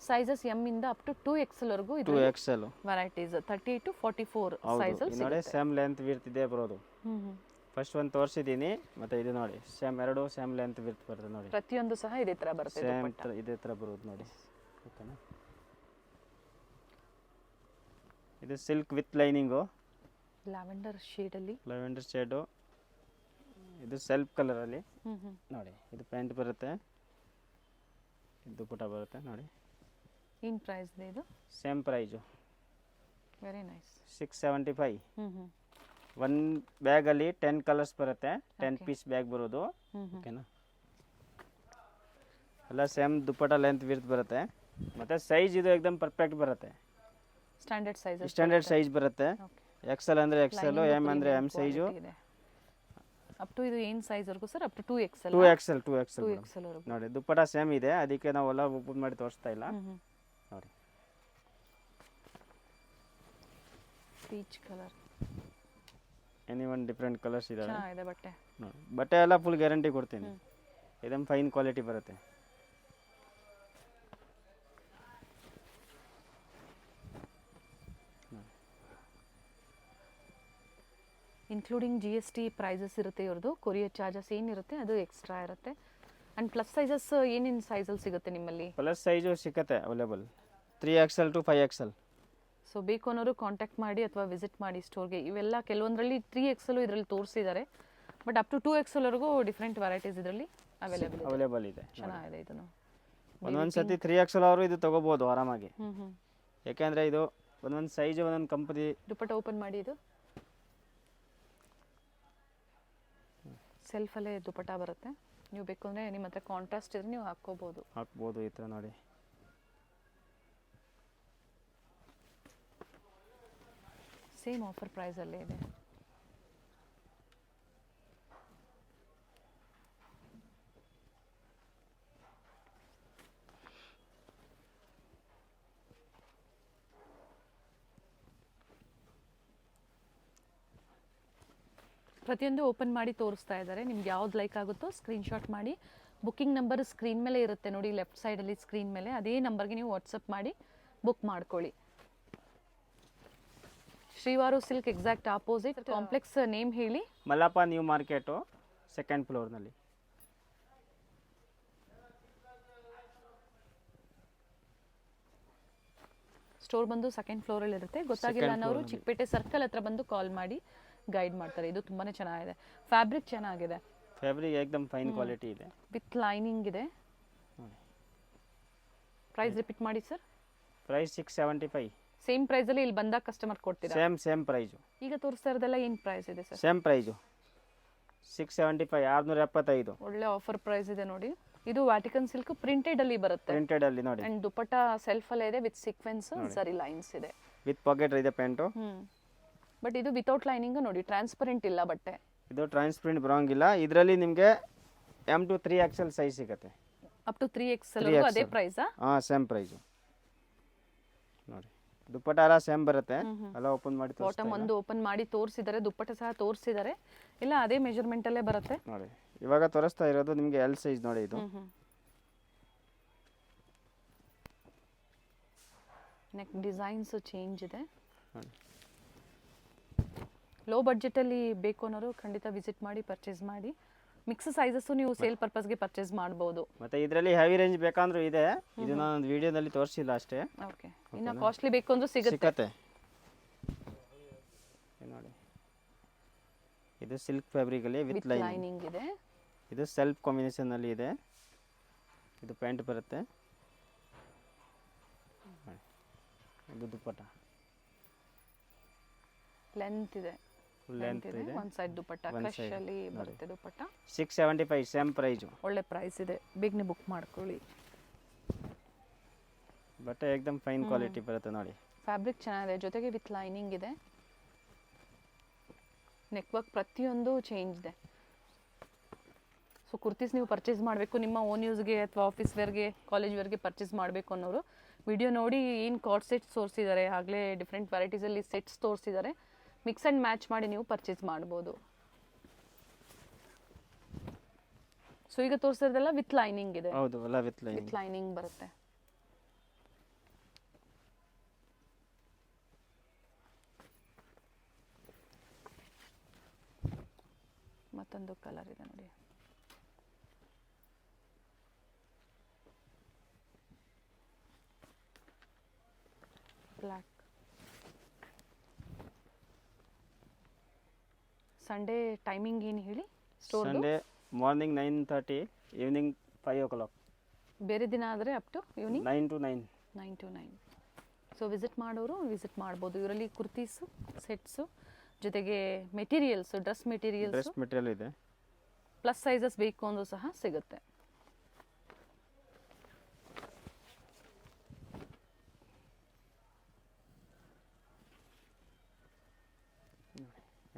ಸೈಜಸ್ ಎಮ್ ಇಂದ ಅಪ್ ಟು 2XL ವರೆಗೂ ಇದು 2XL ವೆರೈಟೀಸ್ 30 to 44 ಸೈಜಸ್ ನೋಡಿ ಸೇಮ್ ಲೆಂತ್ ವಿಡ್ತ್ ಬರೋದು. ಫಸ್ಟ್ ಒಂದು ತೋರಿಸಿದ್ದೀನಿ, ಮತ್ತೆ ಇದು ನೋಡಿ ಎರಡು ಸೇಮ್ ಲೆಂತ್ ವಿಡ್ತ್ ಬರ್ತದೆ ನೋಡಿ. ಪ್ರತಿಯೊಂದು ಸಹ ಇದೇ ತರ ಬರುತ್ತೆ, ಸೇಮ್ ಇದೇ ತರ ಬರೋದು ನೋಡಿ. ಓಕೆನಾ? ಇದು ಸಿಲ್ಕ್ ವಿತ್ ಲೈನಿಂಗು, ಲ್ಯಾವೆಂಡರ್ ಶೇಡಲ್ಲಿ. ಲ್ಯಾವೆಂಡರ್ ಶೇಡು, ಇದು ಸೆಲ್ಫ್ ಕಲರಲ್ಲಿ ನೋಡಿ. ಇದು ಪ್ಯಾಂಟ್ ಬರುತ್ತೆ, ಇದು ಪುಟ ಬರುತ್ತೆ ನೋಡಿ. ಏನು ಪ್ರೈಸ್ ಇದೆ ಇದು? Same price, very nice, 675. ಒಂದು ಬ್ಯಾಗಲ್ಲಿ 10 ಕಲರ್ಸ್ ಬರುತ್ತೆ, 10 ಪೀಸ್ ಬ್ಯಾಗ್ ಬರೋದು. ಓಕೆನಾ? ಎಲ್ಲ ಸೇಮ್ ದುಪ್ಪಟ್ಟ ಲೆಂತ್ ವಿಡ್ತ್ ಬರುತ್ತೆ, ಮತ್ತು ಸೈಜ್ ಇದು ಎಕ್ದಮ್ ಪರ್ಫೆಕ್ಟ್ ಬರುತ್ತೆ. ಸ್ಟ್ಯಾಂಡರ್ಡ್ ಸೈಜ್ ಬರುತ್ತೆ. XL ಅಂದರೆ XL, M ಅಂದರೆ M ಸೈಜು. ಅಪ್ ಟು ಇದು ಏನು ಸೈಜ್ ವರೆಗೂ sir? Up to 2XL. 2XL ನೋಡಿ. ದುಪ್ಪಟ್ಟ ಸೇಮ್ ಇದೆ, ಅದಕ್ಕೆ ನಾವು ಎಲ್ಲ ಓಪನ್ ಮಾಡಿ ತೋರಿಸ್ತಾ ಇಲ್ಲ ನೋಡಿ. Peach colour, any one different colours ಇದಾವೆ. ಚೆನ್ನಾಗಿದೆ ಬಟ್ಟೆ ನೋಡಿ. ಬಟ್ಟೆ ಎಲ್ಲ ಫುಲ್ ಗ್ಯಾರಂಟಿ ಕೊಡ್ತೀನಿ, ಇದನ್ನು ಫೈನ್ ಕ್ವಾಲಿಟಿ ಬರುತ್ತೆ. ಇನ್ಕ್ಲೂಡಿಂಗ್ GST ಪ್ರೈಸಸ್ ಇರುತ್ತೆ ಇವ್ರದ್ದು. ಕೊರಿಯರ್ ಚಾರ್ಜಸ್ ಏನಿರುತ್ತೆ ಅದು ಎಕ್ಸ್ಟ್ರಾ ಇರುತ್ತೆ. ಆ್ಯಂಡ್ ಪ್ಲಸ್ ಸೈಜಸ್ ಏನೇನು ಸೈಜಲ್ಲಿ ಸಿಗುತ್ತೆ ನಿಮ್ಮಲ್ಲಿ? ಪ್ಲಸ್ ಸೈಜು ಸಿಗುತ್ತೆ available, 3XL to 5XL. So ಬೇಕು ಅನ್ನೋರು ಕಾಂಟ್ಯಾಕ್ಟ್ ಮಾಡಿ ಅಥವಾ ವಿಸಿಟ್ ಮಾಡಿ ಸ್ಟೋರ್ಗೆ. ಇವೆಲ್ಲ ಕೆಲವೊಂದರಲ್ಲಿ 3XL ಇದರಲ್ಲಿ ತೋರಿಸಿದ್ದಾರೆ, ಬಟ್ ಅಪ್ ಟು 2XL ವರೆಗೂ ಡಿಫ್ರೆಂಟ್ ವೆರೈಟೀಸ್ ಇದರಲ್ಲಿ ಅವೈಲೇಬಲ್ ಇದೆ. ಚೆನ್ನಾಗಿದೆ ಇದನ್ನು. ಒಂದೊಂದು ಸತಿ 3XL ಅವರು ಇದು ತೊಗೋಬೋದು ಆರಾಮಾಗಿ, ಯಾಕೆಂದರೆ ಇದು ಒಂದೊಂದು ಸೈಜು ಒಂದೊಂದು ಕಂಪನಿ. ದುಪ್ಪಟ್ಟ ಓಪನ್ ಮಾಡಿ, ಇದು ಸೆಲ್ಫಲ್ಲೇ ದುಪ್ಪಟ್ಟ ಬರುತ್ತೆ. ನೀವು ಬೇಕು ಅಂದರೆ ನಿಮ್ಮ ಹತ್ರ ಕಾಂಟ್ರಾಸ್ಟ್ ಇದ್ರೆ ನೀವು ಹಾಕ್ಬೋದು ಈ ಥರ ನೋಡಿ. ಸೇಮ್ ಆಫರ್ ಪ್ರೈಸಲ್ಲೇ ಇದೆ. ಪ್ರತಿಯೊಂದು ಓಪನ್ ಮಾಡಿ ತೋರಿಸ್ತಾ ಇದ್ದಾರೆ. ನಿಮ್ಗೆ ಯಾವ್ದು ಲೈಕ್ ಆಗುತ್ತೋ ಸ್ಕ್ರೀನ್ಶಾಟ್ ಮಾಡಿ. ಬುಕ್ಕಿಂಗ್ ನಂಬರ್ ಸ್ಕ್ರೀನ್ ಮೇಲೆ ಇರುತ್ತೆ ನೋಡಿ, ಲೆಫ್ಟ್ ಸೈಡಲ್ಲಿ ಸ್ಕ್ರೀನ್ ಮೇಲೆ. ಅದೇ ನಂಬರ್ಗೆ ನೀವು ವಾಟ್ಸಪ್ ಮಾಡಿ ಬುಕ್ ಮಾಡ್ಕೊಳ್ಳಿ. Srivaru silk exact opposite. Complex name ಹೇಳಿ? ಮಲ್ಲಪ್ಪ ನ್ಯೂ ಮಾರ್ಕೆಟು, 2nd ಫ್ಲೋರ್ನಲ್ಲಿ. ಸ್ಟೋರ್ ಬಂದು 2nd ಫ್ಲೋರಲ್ಲಿ ಇರುತ್ತೆ. ಗೊತ್ತಾಗಿಲ್ಲ ಅನ್ನೋರು ಚಿಕ್ಕಪೇಟೆ ಸರ್ಕಲ್ ಹತ್ರ ಬಂದು ಕಾಲ್ ಮಾಡಿ ಗೈಡ್ ಮಾಡ್ತಾರೆ. ಇದು ತುಂಬಾನೇ ಚೆನ್ನಾಗಿದೆ, ಫ್ಯಾಬ್ರಿಕ್ ಚೆನ್ನಾಗಿದೆ. ಫ್ಯಾಬ್ರಿಕ್ ಏಕದಮ್ ಫೈನ್ ಕ್ವಾಲಿಟಿ ಇದೆ, ವಿತ್ ಲೈನಿಂಗ್ ಇದೆ. ಪ್ರೈಸ್ ರಿಪೀಟ್ ಮಾಡಿ ಸರ್. ಪ್ರೈಸ್ 675. ಸೇಮ್ ಪ್ರೈಸ್ ಅಲ್ಲಿ ಇಲ್ಲಿ ಬಂದಾಗ ಕಸ್ಟಮರ್ ಕೊಡ್ತೀರಾ? Same price. ಈಗ ತೋರಿಸ್ತಾ ಇರೋದೆಲ್ಲ ಏನು ಪ್ರೈಸ್ ಇದೆ ಸರ್? Same price 675, 675. ಒಳ್ಳೆ ಆಫರ್ ಪ್ರೈಸ್ ಇದೆ ನೋಡಿ. ಇದು ವ್ಯಾಟಿಕನ್ ಸಿಲ್ಕ್ ಪ್ರಿಂಟೆಡ್ ಅಲ್ಲಿ ಬರುತ್ತೆ. ಪ್ರಿಂಟೆಡ್ ಅಲ್ಲಿ ನೋಡಿ. ಅಂಡ್ ದುಪ್ಪಟ್ಟ ಸೆಲ್ಫ್ ಅಲ್ಲೇ ಇದೆ, ವಿತ್ ಸೀಕ್ವೆನ್ಸ್ ಸರಿ ಲೈನ್ಸ್ ಇದೆ, ವಿತ್ ಪಾಕೆಟ್ ಇದೆ ಪ್ಯಾಂಟು. ಬಟ್ ಇದು ವಿತೌಟ್ ಲೈನಿಂಗ್ ನೋಡಿ, ಟ್ರಾನ್ಸ್ಪರೆಂಟ್ ಇಲ್ಲ ಬಟ್ಟೆ. ಇದು ಟ್ರಾನ್ಸ್ಪರೆಂಟ್ ಬರೋಂಗಿಲ್ಲ. ಇದರಲ್ಲಿ ನಿಮಗೆ M to 3XL ಸೈಜ್ ಸಿಗುತ್ತೆ. ಅಪ್ ಟು 3XL ಅದೇ ಪ್ರೈಸಾ? ಸೇಮ್ ಪ್ರೈಸ್ ನೋಡಿ. ದುಪ್ಪಟ್ಟ ಎಲ್ಲ ಸೇಮ್ ಬರುತ್ತೆ. ಎಲ್ಲ ಓಪನ್ ಮಾಡಿ ಬಾಟಮ್ ಒಂದು ಓಪನ್ ಮಾಡಿ ತೋರಿಸಿದ್ದಾರೆ, ದುಪ್ಪಟ್ಟ ಸಹ ತೋರಿಸಿದ್ದಾರೆ. ಇಲ್ಲ ಅದೇ ಮೆಜರ್ಮೆಂಟ್ ಅಲ್ಲೇ ಬರುತ್ತೆ ನೋಡಿ. ಇವಾಗ ತೋರಿಸ್ತಾ ಇರೋದು ನಿಮಗೆ L ಸೈಜ್ ನೋಡಿ. ಇದು ನೆಕ್ ಡಿಸೈನ್ಸ್ ಚೇಂಜ್ ಇದೆ. ಲೋ ಬಡ್ಜೆಟಲ್ಲಿ ಬೇಕು ಅನ್ನೋರು ಖಂಡಿತ ವಿಸಿಟ್ ಮಾಡಿ ಪರ್ಚೇಸ್ ಮಾಡಿ. ಮಿಕ್ಸ್ ಸೈಜಸ್ಸು ನೀವು ಸೇಲ್ ಪರ್ಪಸ್ಗೆ ಪರ್ಚೇಸ್ ಮಾಡ್ಬೋದು. ಮತ್ತೆ ಇದರಲ್ಲಿ ಹೆವಿ ರೇಂಜ್ ಬೇಕಂದ್ರೂ ಇದೆ, ಇದು ನಾನು ವಿಡಿಯೋದಲ್ಲಿ ತೋರಿಸಿಲ್ಲ ಅಷ್ಟೇ. ಓಕೆ, ಇನ್ನು ಕಾಸ್ಟ್ಲಿ ಬೇಕು ಅಂದ್ರೂ ಸಿಗುತ್ತೆ ನೋಡಿ. ಇದು ಸಿಲ್ಕ್ ಫ್ಯಾಬ್ರಿಕ್ ಅಲ್ಲಿ ವಿತ್ ಲೈನಿಂಗ್ ಇದೆ. ಇದು ಸೆಲ್ಫ್ ಕಾಂಬಿನೇಷನ್ ಅಲ್ಲಿ ಇದೆ. ಇದು ಪ್ಯಾಂಟ್ ಬರುತ್ತೆ. ಇದು ದುಪ್ಪಟ್ಟ ಲೆಂತ್ ಇದೆ, ಒಂದು ಸೈಡ್ ದುಪ್ಪಟ್ಟ ಕ್ರಶ್ ಅಲ್ಲಿ ಬರುತ್ತೆ. ದುಪ್ಪಟ್ಟ 675 ಸೇಮ್ ಪ್ರೈಸ್. ಒಳ್ಳೆ ಪ್ರೈಸ್ ಇದೆ, ಬೇಗನೆ ಬುಕ್ ಮಾಡ್ಕೊಳ್ಳಿ. ಬಟ್ಟೆ ಏಕದಮ್ ಫೈನ್ ಕ್ವಾಲಿಟಿ ಬರುತ್ತೆ ನೋಡಿ. ಫ್ಯಾಬ್ರಿಕ್ ಚೆನ್ನಾಗಿದೆ, ಜೊತೆಗೆ ವಿತ್ ಲೈನಿಂಗ್ ಇದೆ. ನೆಕ್ ವರ್ಕ್ ಪ್ರತಿಯೊಂದು ಚೇಂಜ್ ಇದೆ. ಸೊ ಕುರ್ತೀಸ್ ನೀವು ಪರ್ಚೇಸ್ ಮಾಡಬೇಕು ನಿಮ್ಮ ಓನ್ ಯೂಸ್ಗೆ ಅಥವಾ ಆಫೀಸ್ ವೇರ್ಗೆ, ಕಾಲೇಜ್ ವೇರ್ಗೆ ಪರ್ಚೇಸ್ ಮಾಡಬೇಕು ಅನ್ನೋರು ವಿಡಿಯೋ ನೋಡಿ ಏನು ಕಾರ್ಡ್ ಸೆಟ್ಸ್ ತೋರಿಸಿದ್ದಾರೆ, ಆಗಲೇ ಡಿಫ್ರೆಂಟ್ ವೆರೈಟೀಸಲ್ಲಿ ಸೆಟ್ಸ್ ತೋರಿಸಿದ್ದಾರೆ. ಮಿಕ್ಸ್ ಆ್ಯಂಡ್ ಮ್ಯಾಚ್ ಮಾಡಿ ನೀವು ಪರ್ಚೇಸ್ ಮಾಡ್ಬೋದು. ಸೊ ಈಗ ತೋರಿಸಿರೋದೆಲ್ಲ ವಿತ್ ಲೈನಿಂಗ್ ಇದೆ. ಹೌದು, ಎಲ್ಲ ವಿತ್ ಲೈನ್. ವಿತ್ ಲೈನಿಂಗ್ ಬರುತ್ತೆ. ಮತ್ತೊಂದು ಕಲರ್ ಇದೆ ನೋಡಿ. ಬ್ಲ್ಯಾಕ್. ಸಂಡೇ ಟೈಮಿಂಗ್ ಏನು ಹೇಳಿ ಸ್ಟೋರ್ದು? Sunday morning 9:30, evening 5 o'clock. ಬೇರೆ ದಿನ ಆದರೆ up to evening 9 to 9. 9 to 9. So visit ಮಾಡೋರು ವಿಸಿಟ್ ಮಾಡ್ಬೋದು. ಇವರಲ್ಲಿ ಕುರ್ತೀಸು, ಸೆಟ್ಸು, ಜೊತೆಗೆ ಮೆಟೀರಿಯಲ್ಸು, ಡ್ರೆಸ್ ಮೆಟೀರಿಯಲ್ ಇದೆ. ಪ್ಲಸ್ ಸೈಜಸ್ ಬೇಕು ಅಂದರೂ ಸಹ ಸಿಗುತ್ತೆ.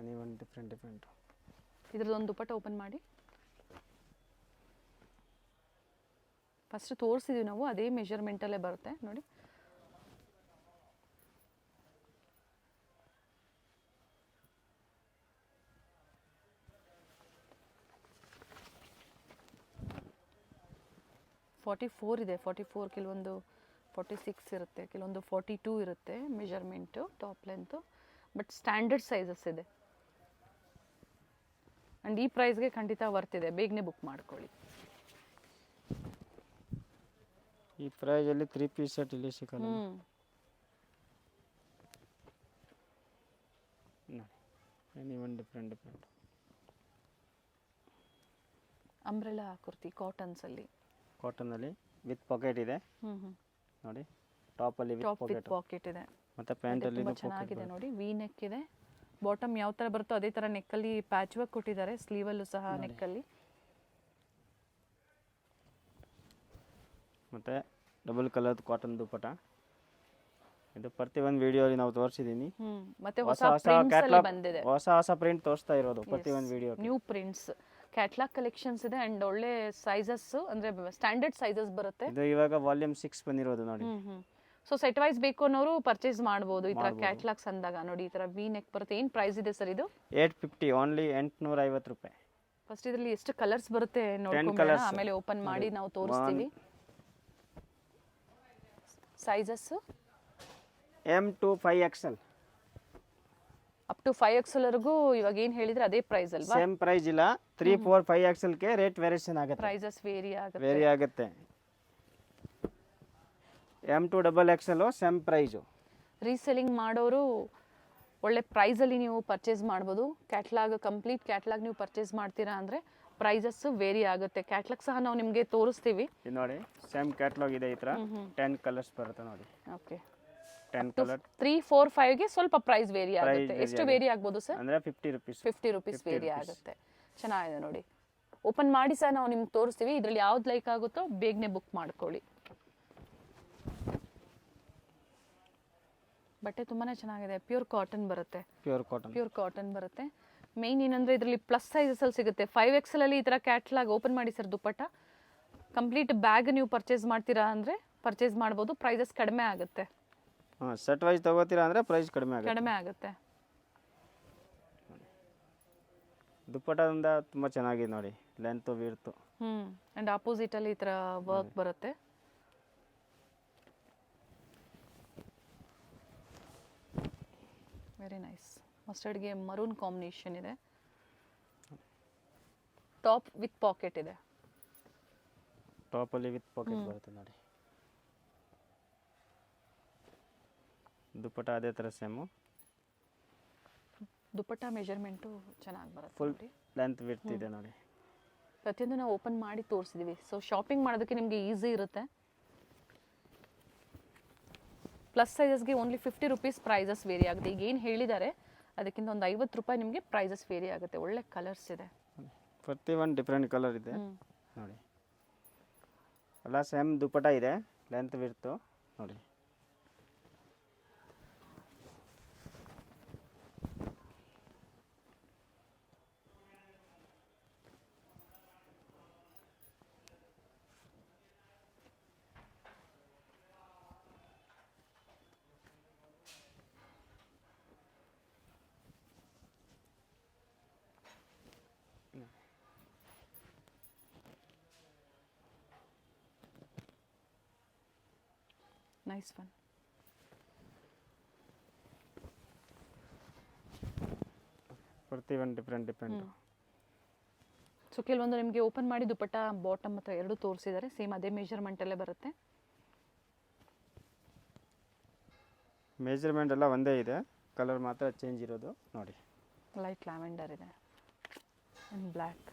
Any one different. ಇದ್ರದ್ದೊಂದು ದುಪಟ್ಟ ಓಪನ್ ಮಾಡಿ. ಫಸ್ಟ್ ತೋರಿಸಿದ್ವಿ ನಾವು, ಅದೇ ಮೆಷರ್ಮೆಂಟಲ್ಲೇ ಬರುತ್ತೆ ನೋಡಿ. .44 ಇದೆ. 44 ಕೆಲವೊಂದು 46 ಇರುತ್ತೆ, ಕೆಲವೊಂದು 42 ಇರುತ್ತೆ measurement top length. But standard sizes ಇದೆ. ಆ್ಯಂಡ್ ಈ ಪ್ರೈಸ್ಗೆ ಖಂಡಿತ ವರ್ತಿದೆ. ಬೇಗನೆ ಬುಕ್ ಮಾಡ್ಕೊಳ್ಳಿ. ಈ ಪ್ರೈಸಲ್ಲಿ 3 ಪೀಸ್ ಸೆಟ್ ಇಲ್ಲಿ ಸಿಗಲ್ಲ. Any one different. Umbrella kurti ಕಾಟನ್ಸಲ್ಲಿ ವಿತ್ ಪಾಕೆಟ್ ಇದೆ ನೋಡಿ. ಟಾಪಲ್ಲಿ ವಿತ್ ಪಾಕೆಟ್ ಇದೆ. ಮತ್ತೆ ಪ್ಯಾಂಟಲ್ಲಿ ತುಂಬ ಚೆನ್ನಾಗಿದೆ ನೋಡಿ. ವಿ ನೆಕ್ ಇದೆ. ಬಾಟಮ್ ಯಾವ ಥರ ಬರುತ್ತೋ ಅದೇ ಥರ ನೆಕ್ಕಲ್ಲಿ ಪ್ಯಾಚ್ ವರ್ಕ್ ಕೊಟ್ಟಿದ್ದಾರೆ. ಸ್ಲೀವಲ್ಲೂ ಸಹ ನೆಕ್ಕಲ್ಲಿ. ಮತ್ತು ಡಬಲ್ ಕಲರ್ ಕಾಟನ್ ದುಪಟ. ಇದು ಪ್ರತಿ ಒಂದು ವಿಡಿಯೋಲಿ ನಾವು ತೋರಿಸಿದ್ದೀನಿ. ಮತ್ತೆ ಹೊಸ ಪ್ರಿಂಟ್ಸ್ ಅಲ್ಲಿ ಬಂದಿದೆ. ಹೊಸ ಪ್ರಿಂಟ್ ತೋರಿಸ್ತಾ ಇರೋದು ಪ್ರತಿ ಒಂದು video. New prints, catalogue collections ಇದೆ. ಅಂಡ್ ಒಳ್ಳೆ ಸೈಜಸ್, ಅಂದ್ರೆ ಸ್ಟ್ಯಾಂಡರ್ಡ್ ಸೈಜಸ್ ಬರುತ್ತೆ. ಇದು ಇವಾಗ ವಾಲ್ಯೂಮ್ 6 ಬಂದಿರೋದು ನೋಡಿ. ಸೊ ಸೆಟ್ ವೈಸ್ ಬೇಕು ಅನ್ನೋರು ಪರ್ಚೇಸ್ ಮಾಡ್ಬೋದು. ಈ ತರ ಕ್ಯಾಟ್ಲಾಗ್ಸ್ ಅಂದಾಗ ನೋಡಿ, ಈ ತರ ವಿ ನೆಕ್ ಬರುತ್ತೆ. ಏನು ಪ್ರೈಸ್ ಇದೆ ಸರ್ ಇದು? 850, ಓನ್ಲಿ 850 ರೂಪಾಯಿ. ಫಸ್ಟ್ ಇದರಲ್ಲಿ ಎಷ್ಟು ಕಲರ್ಸ್ ಬರುತ್ತೆ ನೋಡ್ಕೊಂಡ್ರೆ ಆಮೇಲೆ ಓಪನ್ ಮಾಡಿ ನಾವು ತೋರಿಸ್ತೀವಿ. Sizes M to 5XL, up to 5XL ವರೆಗೂ ಇವಾಗ ಏನು ಹೇಳಿದ್ರೆ ಅದೇ ಪ್ರೈಸ್ ಅಲ್ವಾ? ಸೇಮ್ ಪ್ರೈಸ್ ಇಲ್ಲ. 3, 4, 5XL ಗೆ ರೇಟ್ ವೇರಿಯೇಷನ್ ಆಗುತ್ತೆ. ಪ್ರೈಸಸ್ ವೇರಿ ಆಗುತ್ತೆ. M to XXL same price. Reselling ಮಾಡೋರು ಒಳ್ಳೆ ಪ್ರೈಸಲ್ಲಿ ನೀವು ಪರ್ಚೇಸ್ ಮಾಡ್ಬೋದು. ಕ್ಯಾಟ್ಲಾಗ್, ಕಂಪ್ಲೀಟ್ ಕ್ಯಾಟ್ಲಾಗ್ ನೀವು ಪರ್ಚೇಸ್ ಮಾಡ್ತೀರಾ ಅಂದರೆ ಪ್ರೈಸಸ್ ವೇರಿ ಆಗುತ್ತೆ. ಕ್ಯಾಟ್ಲಾಗ್ ಸಹ ನಾವು ನಿಮಗೆ ತೋರಿಸ್ತೀವಿ. ಇದು ನೋಡಿ, ಸೇಮ್ ಕ್ಯಾಟ್ಲಾಗ್ ಇದೆ. ಈ ಥರ 10 ಕಲರ್ಸ್ ಬರುತ್ತೆ ನೋಡಿ. Okay, 10 colour. 3, 4, 5 ಗೆ ಸ್ವಲ್ಪ ಪ್ರೈಸ್ ವೇರಿ ಆಗುತ್ತೆ. ಎಷ್ಟು ವೇರಿ ಆಗ್ಬೋದು ಸರ್? ಅಂದರೆ 50 ರೂಪೀಸ್. 50 ರೂಪೀಸ್ ವೇರಿ ಆಗುತ್ತೆ. ಚೆನ್ನಾಗಿದೆ ನೋಡಿ. ಓಪನ್ ಮಾಡಿ ಸಹ ನಾವು ನಿಮ್ಗೆ ತೋರಿಸ್ತೀವಿ. ಇದರಲ್ಲಿ ಯಾವ್ದು ಲೈಕ್ ಆಗುತ್ತೋ ಬೇಗನೆ ಬುಕ್ ಮಾಡ್ಕೊಳ್ಳಿ. ಬಟ್ಟೆ ತುಂಬಾನೇ ಚೆನ್ನಾಗಿದೆ. ಪ್ಯೂರ್ ಕಾಟನ್ ಬರುತ್ತೆ. ಪ್ಯೂರ್ ಕಾಟನ್ ಬರುತ್ತೆ. ಮೇನ್ ಏನಂದ್ರೆ ಇದರಲ್ಲಿ ಪ್ಲಸ್ ಸೈಜಸ್ ಅಲ್ಲಿ ಸಿಗುತ್ತೆ. 5XL ಅಲ್ಲಿ ಈ ತರ ಕ್ಯಾಟ್ಲಾಗ್ ಓಪನ್ ಮಾಡಿ ಸರ್ ದುಪಟ್ಟ. ಕಂಪ್ಲೀಟ್ ಬ್ಯಾಗ್ ನೀವು ಪರ್ಚೇಸ್ ಮಾಡ್ತೀರಾ ಅಂದ್ರೆ ಪರ್ಚೇಸ್ ಮಾಡ್ಬೋದು. ಪ್ರೈಸಸ್ ಕಡಿಮೆ ಆಗುತ್ತೆ. ಸೆಟ್ ವೈಸ್ ತಗೋತೀರಾ ಅಂದ್ರೆ ಪ್ರೈಸ್ ಕಡಿಮೆ ಆಗುತ್ತೆ. ದುಪಟ್ಟದಿಂದ ತುಂಬಾ ಚೆನ್ನಾಗಿದೆ ನೋಡಿ. Length width. ಅಂಡ್ ಆಪೋಸಿಟ್ ಅಲ್ಲಿ ಈ ತರ ವರ್ಕ್ ಬರುತ್ತೆ. Very nice. ಮಸ್ಟರ್ಡ್ಗೆ ಮರೂನ್ ಕಾಂಬಿನೇಷನ್ ಇದೆ. ಟಾಪ್ ವಿತ್ ಪಾಕೆಟ್ ಇದೆ. ಟಾಪಲ್ಲಿ ವಿತ್ ಪಾಕೆಟ್ ಬರುತ್ತೆ ನೋಡಿ. ದುಪಟ್ಟ ಅದೇ ಥರ ಸೇಮು. ದುಪಟ್ಟ ಮೆಜರ್ಮೆಂಟು ಚೆನ್ನಾಗಿ ಬರುತ್ತೆ. ಫುಲ್ ಲೆಂತ್ ವಿಡ್ತ್ ಇದೆ ನೋಡಿ. ಪ್ರತಿಯೊಂದು ನಾವು ಓಪನ್ ಮಾಡಿ ತೋರಿಸಿದ್ದೀವಿ. ಸೊ ಶಾಪಿಂಗ್ ಮಾಡೋದಕ್ಕೆ ನಿಮಗೆ ಈಸಿ ಇರುತ್ತೆ. ಪ್ಲಸ್ ಸೈಜಸ್ಗೆ ಓನ್ಲಿ 50 ರೂಪೀಸ್ ಪ್ರೈಸಸ್ ವೇರಿ ಆಗುತ್ತೆ. ಈಗ ಏನು ಹೇಳಿದ್ದಾರೆ ಅದಕ್ಕಿಂತ ಒಂದು 50 ರೂಪಾಯಿ ನಿಮಗೆ ಪ್ರೈಸಸ್ ವೇರಿ ಆಗುತ್ತೆ. ಒಳ್ಳೆ ಕಲರ್ಸ್ ಇದೆ. ಪ್ರತಿ ಒಂದು ಡಿಫ್ರೆಂಟ್ ಕಲರ್ ಇದೆ ನೋಡಿ. ಎಲ್ಲ ಸೇಮ್ ದುಪಟ್ಟ ಇದೆ. ಲೆಂತ್ ವಿಡ್ತು ನೋಡಿ. Nice one. ಪ್ರತಿಯೊಂದು ಡಿಫ್ರೆಂಟ್. ಸೊ ಕೆಲವೊಂದು ನಿಮಗೆ ಓಪನ್ ಮಾಡಿ ದುಪಟ್ಟ ಬಾಟಮ್ ಹತ್ರ ಎರಡು ತೋರಿಸಿದ್ದಾರೆ, ಸೇಮ್ ಅದೇ ಮೆಜರ್ಮೆಂಟಲ್ಲೇ ಬರುತ್ತೆ. ಮೆಜರ್ಮೆಂಟ್ ಎಲ್ಲ ಒಂದೇ ಇದೆ, ಕಲರ್ ಮಾತ್ರ ಚೇಂಜ್ ಇರೋದು ನೋಡಿ. ಲೈಟ್ ಲ್ಯಾವೆಂಡರ್ ಇದೆ ಆ್ಯಂಡ್ ಬ್ಲ್ಯಾಕ್.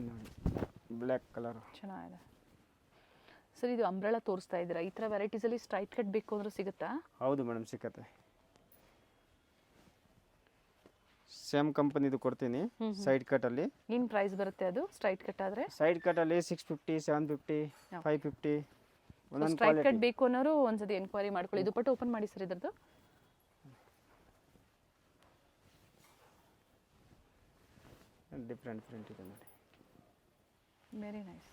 ನೋಡಿ ಬ್ಲ್ಯಾಕ್ ಕಲರ್ ಚೆನ್ನಾಗಿದೆ ಸರ್. ಇದು ಅಂಬ್ರೆಲಾ ತೋರಿಸ್ತಾ ಇದ್ದೀರಾ, ಈ ಥರ ವೆರೈಟೀಸಲ್ಲಿ ಸ್ಟ್ರೈಟ್ ಕಟ್ ಬೇಕು ಅಂದ್ರೆ ಸಿಗುತ್ತಾ? ಹೌದು ಮೇಡಮ್, ಸಿಕ್ಕತ್ತೆ. ಸೇಮ್ ಕಂಪನಿದು ಕೊಡ್ತೀನಿ ಸೈಡ್ ಕಟ್ಟಲ್ಲಿ. ಏನು ಪ್ರೈಸ್ ಬರುತ್ತೆ ಅದು ಸ್ಟ್ರೈಟ್ ಕಟ್ ಆದರೆ? ಸೈಡ್ ಕಟ್ಟಲ್ಲಿ 650, 750, 550 ಒಂದೊಂದು ಸ್ಟ್ರೈಟ್ ಕಟ್ ಬೇಕು ಅನ್ನೋರು ಒಂದ್ಸತಿ ಎನ್ಕ್ವೈರಿ ಮಾಡ್ಕೊಳ್ಳಿ. ದುಪಟ್ಟ ಓಪನ್ ಮಾಡಿ ಸರ್ ಇದ್ರದ್ದು. ಡಿಫ್ರೆಂಟ್ ಇದೆ ನೋಡಿ. Very nice.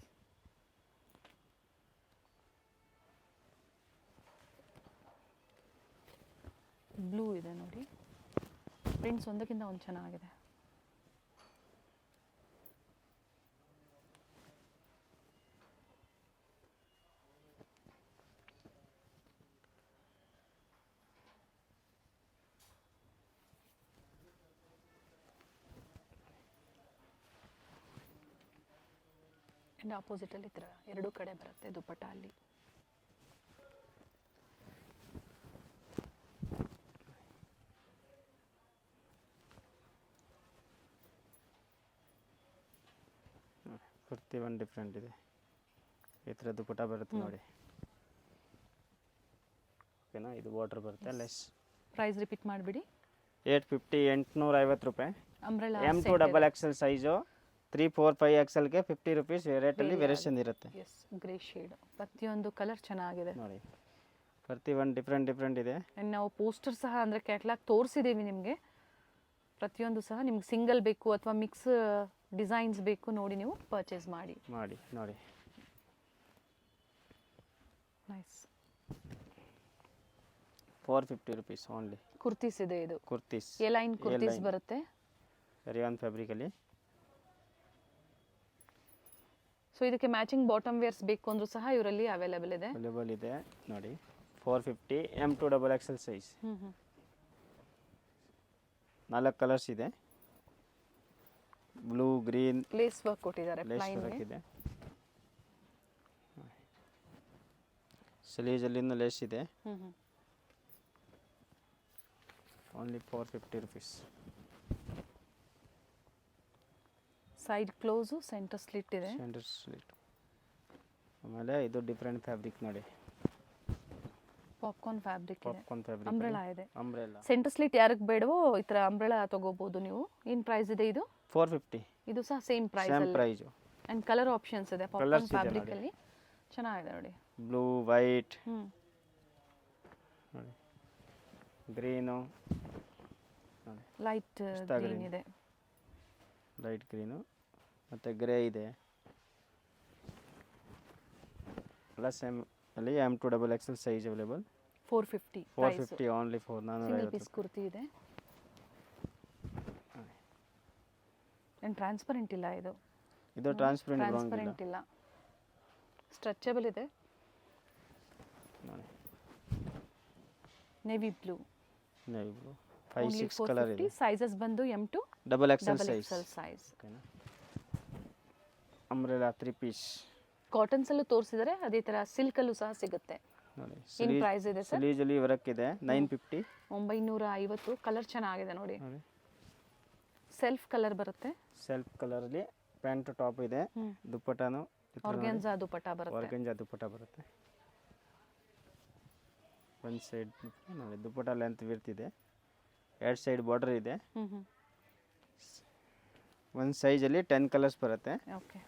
ಬ್ಲೂ ಇದೆ ನೋಡಿ, ಪ್ರಿಂಟ್ಸ್ ಒಂದಕ್ಕಿಂತ ಒಂದು ಚೆನ್ನಾಗಿದೆ. ಆ್ಯಂಡ್ ಆಪೋಸಿಟಲ್ಲಿ ಈ ಥರ ಎರಡೂ ಕಡೆ ಬರುತ್ತೆ ದುಪಟ್ಟ ಅಲ್ಲಿ. ಪ್ರತಿಯೊಂದು ಡಿಫ್ರೆಂಟ್ ಇದೆ. ಈ ಥರ ದುಪಟ್ಟ ಬರುತ್ತೆ ನೋಡಿ. ಓಕೆನಾ, ಇದು ಬಾರ್ಡರ್ ಬರುತ್ತೆ ಲೆಸ್. ಪ್ರೈಸ್ ರಿಪೀಟ್ ಮಾಡಿಬಿಡಿ. 850, 850 ರೂಪಾಯಿ. ಅಂಬ್ರೆಲಾ M2 XXL ಸೈಜು 3, 4, 5 XLಗೆ 50 ರುಪೀಸ್ ರೇಟಲ್ಲಿ ವೇರಿಯೇಷನ್ ಇರುತ್ತೆ. Yes, grey shade. ಪ್ರತಿಯೊಂದು ಕಲರ್ ಚೆನ್ನಾಗಿದೆ ನೋಡಿ, ಪ್ರತಿಯೊಂದು ಡಿಫ್ರೆಂಟ್ ಇದೆ. ಆ್ಯಂಡ್ ನಾವು ಪೋಸ್ಟರ್ ಸಹ ಅಂದರೆ ಕ್ಯಾಟ್ಲಾಗ್ ತೋರಿಸಿದ್ದೀವಿ ನಿಮಗೆ. ಪ್ರತಿಯೊಂದು ಸಹ ನಿಮ್ಗೆ ಸಿಂಗಲ್ ಬೇಕು ಅಥವಾ ಮಿಕ್ಸ್ ಡಿಸೈನ್ಸ್ ಬೇಕು ನೋಡಿ ನೀವು ಪರ್ಚೇಸ್ ಮಾಡಿ ನೋಡಿ. ನೈಸ್. 450 rupees only. ಕುರ್ತೀಸ್ ಇದೆ, ಇದು ಕುರ್ತೀಸ್ ಎ ಲೈನ್ ಕುರ್ತೀಸ್ ಬರುತ್ತೆ. ರಿಯಾನ್ ಫ್ಯಾಬ್ರಿಕಲ್ಲಿ. ಸೊ ಇದಕ್ಕೆ ಮ್ಯಾಚಿಂಗ್ ಬಾಟಮ್ ವೇರ್ಸ್ ಬೇಕು ಅಂದ್ರೂ ಸಹ ಇವರಲ್ಲಿ ಅವೈಲೇಬಲ್ ಇದೆ ನೋಡಿ. 450 M2 XXL ಸೈಜ್. 4 ಕಲರ್ಸ್ ಇದೆ. ಬ್ಲೂ, ಗ್ರೀನ್, ಲೇಸ್ ವರ್ಕ್ ಕೊಟ್ಟಿದ್ದಾರೆ. ಲೇಸ್ ವರ್ಕ್ ಇದೆ. ಸ್ಲೀವ್ಸಲ್ಲಿನೂ ಲೇಸ್ ಇದೆ. Only 450 rupees. Side close, centre slit ಇದೆ. ಆಮೇಲೆ ಇದು ಡಿಫ್ರೆಂಟ್ ಫ್ಯಾಬ್ರಿಕ್ ನೋಡಿ. ಪಾಪ್ಕಾರ್ನ್ ಫ್ಯಾಬ್ರಿಕ್ ಇದೆ. ಫ್ಯಾಬ್ರಿಕ್. ಅಂಬ್ರೆಲಾ ಇದೆ. ಅಂಬ್ರೆಲಾ. ಸೆಂಟರ್ ಸ್ಲಿಟ್ ಯಾರಿಗೆ ಬೇಡವೋ ಈ ಥರ ಅಂಬ್ರೆಲಾ ತಗೋಬಹುದು ನೀವು. ಏನು ಪ್ರೈಸ್ ಇದೆ ಇದು? 450. ಇದು ಸಹ ಸೇಮ್ ಪ್ರೈಸ್ ಅಲ್ಲಿ. ಪ್ರೈಸ್. ಅಂಡ್ ಕಲರ್ ಆಪ್ಷನ್ಸ್ ಇದೆ ಪಾಪ್ಕಾರ್ನ್ ಫ್ಯಾಬ್ರಿಕ್ ಅಲ್ಲಿ. ಚೆನ್ನಾಗಿದೆ ನೋಡಿ. ಬ್ಲೂ, ವೈಟ್, ನೋಡಿ, ಗ್ರೀನು, ಲೈಟ್ ಗ್ರೀನ್ ಇದೆ. ಲೈಟ್ ಗ್ರೀನು ಮತ್ತು ಗ್ರೇ ಇದೆ. ಎಲ್ಲ ಸೇಮ್ ಅಲ್ಲಿ M2 XXL size available. 450 only. 450 piece kurti ಇದೆ. ಅಂಡ್ ಟ್ರಾನ್ಸ್ಪರೆಂಟ್ ಇಲ್ಲ ಇದು. ಟ್ರಾನ್ಸ್ಪರೆಂಟ್ ಇಲ್ಲ, ಸ್ಟ್ರೆಚಬಲ್ ಇದೆ. ನೋಡಿ, ನೇವಿ ಬ್ಲೂ 5, 6 ಕಲರ್ ಇದೆ. ಸೈಜಸ್ ಬಂದು M2 XXL size. Umbrella 3 piece. Cottons ಅಲ್ಲೂ ತೋರಿಸಿದರೆ ಅದೇ ತರ ಸಿಲ್ಕ್ ಅಲ್ಲೂ ಸಹ ಸಿಗುತ್ತೆ. ನೋಡಿ, ಏನು ಪ್ರೈಸ್ ಇದೆ ಸರ್? ಸ್ಲೀವ್ಸಲ್ಲಿ ವರ್ಕ್ ಇದೆ. 950. 950. ಕಲರ್ ಚೆನ್ನಾಗಿದೆ ನೋಡಿ. ಸೆಲ್ಫ್ ಕಲರ್ ಬರುತ್ತೆ. ಸೆಲ್ಫ್ ಕಲರಲ್ಲಿ ಪ್ಯಾಂಟ್ ಟಾಪ್ ಇದೆ. ದುಪ್ಪಟ್ಟನು ಆರ್ಗೆನ್ಜಾ ದುಪಟ್ಟ ಬರುತ್ತೆ. ಒಂದು ಸೈಡ್ ನೋಡಿ, ದುಪ್ಪಟ್ಟ ಲೆಂತ್ ಬೀರ್ತಿದೆ. 2 ಸೈಡ್ ಬಾರ್ಡರ್ ಇದೆ. ಒಂದು ಸೈಜಲ್ಲಿ 10 ಕಲರ್ಸ್ ಬರುತ್ತೆ. ಓಕೆ,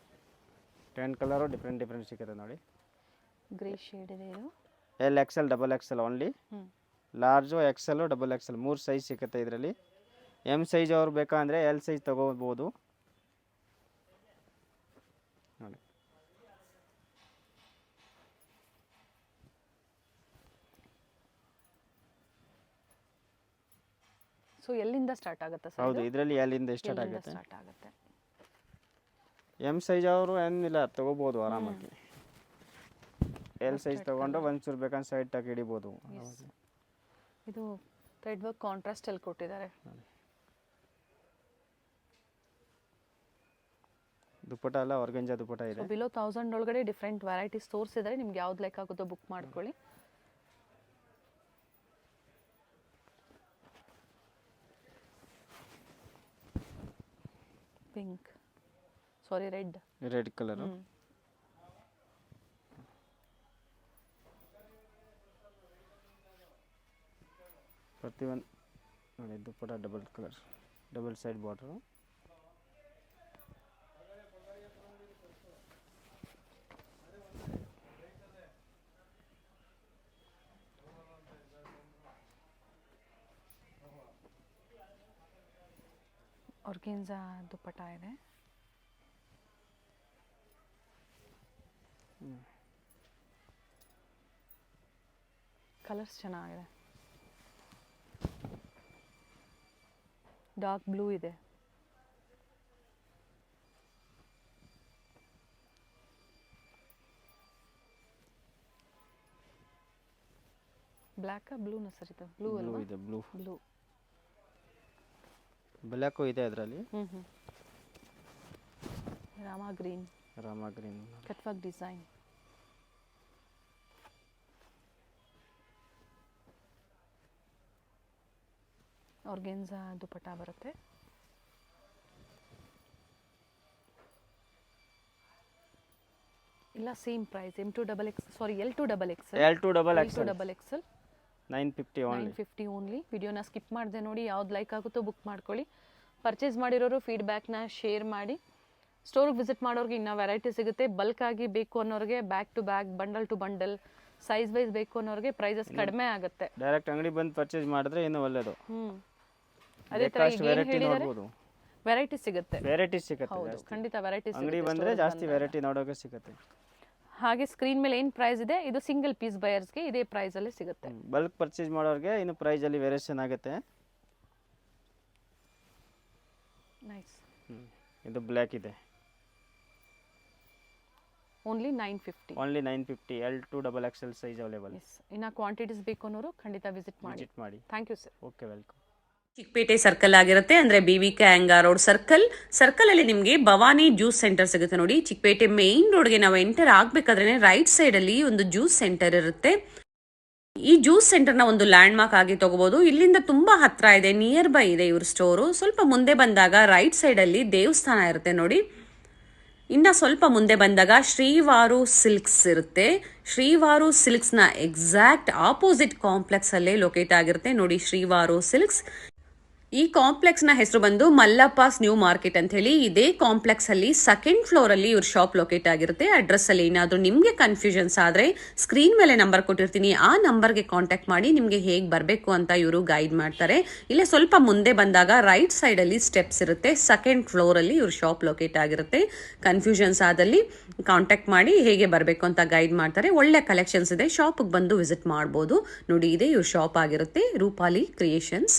10 ಕಲರು ಡಿಫ್ರೆಂಟ್ ಸಿಗುತ್ತೆ ನೋಡಿ. ಗ್ರೇ ಶೇಡ್ ಇದೆ ಇದು. L XL XXL only. Large, XL, XXL 3 size ಸಿಗುತ್ತೆ ಇದರಲ್ಲಿ. M ಸೈಜ್ ಅವ್ರು ಬೇಕಂದರೆ L ಸೈಜ್ ತೊಗೋಬೋದು ನೋಡಿ. ಸೊ ಎಲ್ಲಿಂದ ಸ್ಟಾರ್ಟ್ ಆಗುತ್ತೆ ಸರ್? ಹೌದು, ಇದರಲ್ಲಿ ಎಲ್ಲಿಂದ ಸ್ಟಾರ್ಟ್ ಆಗುತ್ತೆ. M ಸೈಜ್ ಅವರು ಏನಿಲ್ಲ, ತೊಗೋಬೋದು ಆರಾಮಾಗಿ. ಎಲ್ ಸೈಜ್ ತೊಗೊಂಡು ಒಂಚೂರು ಬೇಕಂದ್ರೆ ಸೈಡ್ ಟಕ್ ಹಿಡಿಬೋದು. ಇದು ಥ್ರೆಡ್ ವರ್ಕ್ ಕಾಂಟ್ರಾಸ್ಟ್ ಅಲ್ಲಿ ಕೊಟ್ಟಿದ್ದಾರೆ. ದುಪ್ಪಟ ಎಲ್ಲ ಆರ್ಗಂಜಾ ದುಪ್ಪಟ ಇದೆ. ಬಿಲೋ 1000 ಒಳಗಡೆ ಡಿಫ್ರೆಂಟ್ ವೆರೈಟೀಸ್ ತೋರಿಸಿದ್ದಾರೆ. ನಿಮ್ಗೆ ಯಾವ್ದು ಲೈಕ್ ಆಗುತ್ತೋ ಬುಕ್ ಮಾಡ್ಕೊಳ್ಳಿ. Pink, sorry red colour. ಪ್ರತಿಯೊಂದು ನೋಡಿ dupatta double side border. Organza dupatta ಇದೆ. ಕಲರ್ಸ್ ಚೆನ್ನಾಗಿದೆ. ಡಾರ್ಕ್ ಬ್ಲೂ ಇದೆ. ಬ್ಲ್ಯಾಕ್ ಬ್ಲೂನ ಸರ್ ಇದು? ಬ್ಲೂ ಅಲ್ವಾ? ಇದೆ ಬ್ಲೂ. ಬ್ಲ್ಯಾಕ್ ಇದೆ ಅದರಲ್ಲಿ. ರಾಮಾ green cut work design. Organza dupatta ಬರುತ್ತೆ. ಇಲ್ಲ ಸೇಮ್ ಪ್ರೈಸ್. L2XL 950 only. ವಿಡಿಯೋನ ಸ್ಕಿಪ್ ಮಾಡದೆ ನೋಡಿ. ಯಾವ್ದು ಲೈಕ್ ಆಗುತ್ತೋ ಬುಕ್ ಮಾಡ್ಕೊಳ್ಳಿ. ಪರ್ಚೇಸ್ ಮಾಡಿರೋರು ಫೀಡ್ಬ್ಯಾಕ್ನ ಶೇರ್ ಮಾಡಿ. ಸ್ಟೋರ್ಗೆ ವಿಸಿಟ್ ಮಾಡೋರಿಗೆ ಇನ್ನೂ ವೆರೈಟಿ ಸಿಗುತ್ತೆ. ಬಲ್ಕ್ ಆಗಿ ಬೇಕು ಅನ್ನೋರಿಗೆ back to back, bundle to bundle, size wise ಬೇಕು ಅನ್ನೋರಿಗೆ ಪ್ರೈಸಸ್ ಕಡಿಮೆ ಆಗುತ್ತೆ. ಡೈರೆಕ್ಟ್ ಅಂಗಡಿ ಬಂದು ಪರ್ಚೇಸ್ ಮಾಡಿದ್ರೆ ಇನ್ನೂ ಒಳ್ಳೆಯದು. ಅದೇ ತರ ವೆರೈಟಿ ಸಿಗುತ್ತೆ. ಹೌದು, ಖಂಡಿತ ವೆರೈಟೀಸ್ ಅಂಗಡಿ ಬಂದ್ರೆ ಜಾಸ್ತಿ ವೆರೈಟಿ ನೋಡೋಕೆ ಸಿಗುತ್ತೆ. ಹಾಗೆ ಸ್ಕ್ರೀನ್ ಮೇಲೆ ಏನು ಪ್ರೈಸ್ ಇದೆ, ಇದು ಸಿಂಗಲ್ ಪೀಸ್ ಬಯರ್ಸ್ಗೆ ಇದೇ ಪ್ರೈಸ್ ಅಲ್ಲಿ ಸಿಗುತ್ತೆ. ಬಲ್ಕ್ ಪರ್ಚೇಸ್ ಮಾಡೋರಿಗೆ ಇನ್ನು ಪ್ರೈಸ್ ಅಲ್ಲಿ ವೇರಿಯೇಷನ್ ಆಗುತ್ತೆ. ನೈಸ್. ಇದು ಬ್ಲ್ಯಾಕ್ ಇದೆ. ಓನ್ಲಿ 950. L2XL size available. ಇನ್ನ ಕ್ವಾಂಟಿಟೀಸ್ ಬೇಕು ಅನ್ನೋರು ಖಂಡಿತ ವಿಸಿಟ್ ಮಾಡಿ. Thank you sir. Okay, welcome. Chickpet circle ಆಗಿರುತ್ತೆ, ಅಂದ್ರೆ BVK ಅಯ್ಯಂಗಾರ್ ರೋಡ್ ಸರ್ಕಲ್ ಅಲ್ಲಿ ನಿಮಗೆ ಭವಾನಿ ಜ್ಯೂಸ್ ಸೆಂಟರ್ ಸಿಗುತ್ತೆ ನೋಡಿ. ಚಿಕ್ಕಪೇಟೆ ಮೇನ್ ರೋಡ್ಗೆ ನಾವು ಎಂಟರ್ ಆಗ್ಬೇಕಾದ್ರೆ ರೈಟ್ ಸೈಡ್ ಅಲ್ಲಿ ಒಂದು ಜ್ಯೂಸ್ ಸೆಂಟರ್ ಇರುತ್ತೆ. ಈ ಜ್ಯೂಸ್ ಸೆಂಟರ್ ನ ಒಂದು ಲ್ಯಾಂಡ್ ಮಾರ್ಕ್ ಆಗಿ ತಗೋಬಹುದು. ಇಲ್ಲಿಂದ ತುಂಬಾ ಹತ್ರ ಇದೆ, ನಿಯರ್ ಬೈ ಇದೆ ಇವ್ರ ಸ್ಟೋರು. ಸ್ವಲ್ಪ ಮುಂದೆ ಬಂದಾಗ ರೈಟ್ ಸೈಡ್ ಅಲ್ಲಿ ದೇವಸ್ಥಾನ ಇರುತ್ತೆ ನೋಡಿ. ಇನ್ನ ಸ್ವಲ್ಪ ಮುಂದೆ ಬಂದಾಗ ಶ್ರೀವಾರು ಸಿಲ್ಕ್ಸ್ ಇರುತ್ತೆ. ಶ್ರೀವಾರು ಸಿಲ್ಕ್ಸ್ ನ ಎಕ್ಸಾಕ್ಟ್ ಆಪೋಸಿಟ್ ಕಾಂಪ್ಲೆಕ್ಸ್ ಅಲ್ಲೇ ಲೊಕೇಟ್ ಆಗಿರುತ್ತೆ ನೋಡಿ ಶ್ರೀವಾರು ಸಿಲ್ಕ್ಸ್. ಈ ಕಾಂಪ್ಲೆಕ್ಸ್ ನ ಹೆಸರು ಬಂದು ಮಲ್ಲಪ್ಪಾಸ್ ನ್ಯೂ ಮಾರ್ಕೆಟ್ ಅಂತ ಹೇಳಿ. ಇದೇ ಕಾಂಪ್ಲೆಕ್ಸ್ ಅಲ್ಲಿ ಸೆಕೆಂಡ್ ಫ್ಲೋರ್ ಅಲ್ಲಿ ಇವ್ರ ಶಾಪ್ ಲೊಕೇಟ್ ಆಗಿರುತ್ತೆ. ಅಡ್ರೆಸ್ ಅಲ್ಲಿ ಏನಾದ್ರೂ ನಿಮ್ಗೆ ಕನ್ಫ್ಯೂಷನ್ಸ್ ಆದ್ರೆ ಸ್ಕ್ರೀನ್ ಮೇಲೆ ನಂಬರ್ ಕೊಟ್ಟಿರ್ತೀನಿ, ಆ ನಂಬರ್ಗೆ ಕಾಂಟ್ಯಾಕ್ಟ್ ಮಾಡಿ ನಿಮ್ಗೆ ಹೇಗ್ ಬರ್ಬೇಕು ಅಂತ ಇವರು ಗೈಡ್ ಮಾಡ್ತಾರೆ. ಇಲ್ಲೇ ಸ್ವಲ್ಪ ಮುಂದೆ ಬಂದಾಗ ರೈಟ್ ಸೈಡ್ ಅಲ್ಲಿ ಸ್ಟೆಪ್ಸ್ ಇರುತ್ತೆ. ಸೆಕೆಂಡ್ ಫ್ಲೋರ್ ಅಲ್ಲಿ ಇವ್ರ ಶಾಪ್ ಲೊಕೇಟ್ ಆಗಿರುತ್ತೆ. ಕನ್ಫ್ಯೂಷನ್ಸ್ ಆದಲ್ಲಿ ಕಾಂಟ್ಯಾಕ್ಟ್ ಮಾಡಿ ಹೇಗೆ ಬರ್ಬೇಕು ಅಂತ ಗೈಡ್ ಮಾಡ್ತಾರೆ. ಒಳ್ಳೆ ಕಲೆಕ್ಷನ್ಸ್ ಇದೆ, ಶಾಪ್ ಬಂದು ವಿಸಿಟ್ ಮಾಡಬಹುದು ನೋಡಿ. ಇದೇ ಇವ್ರ ಶಾಪ್ ಆಗಿರುತ್ತೆ, ರೂಪಾಲಿ ಕ್ರಿಯೇಷನ್ಸ್.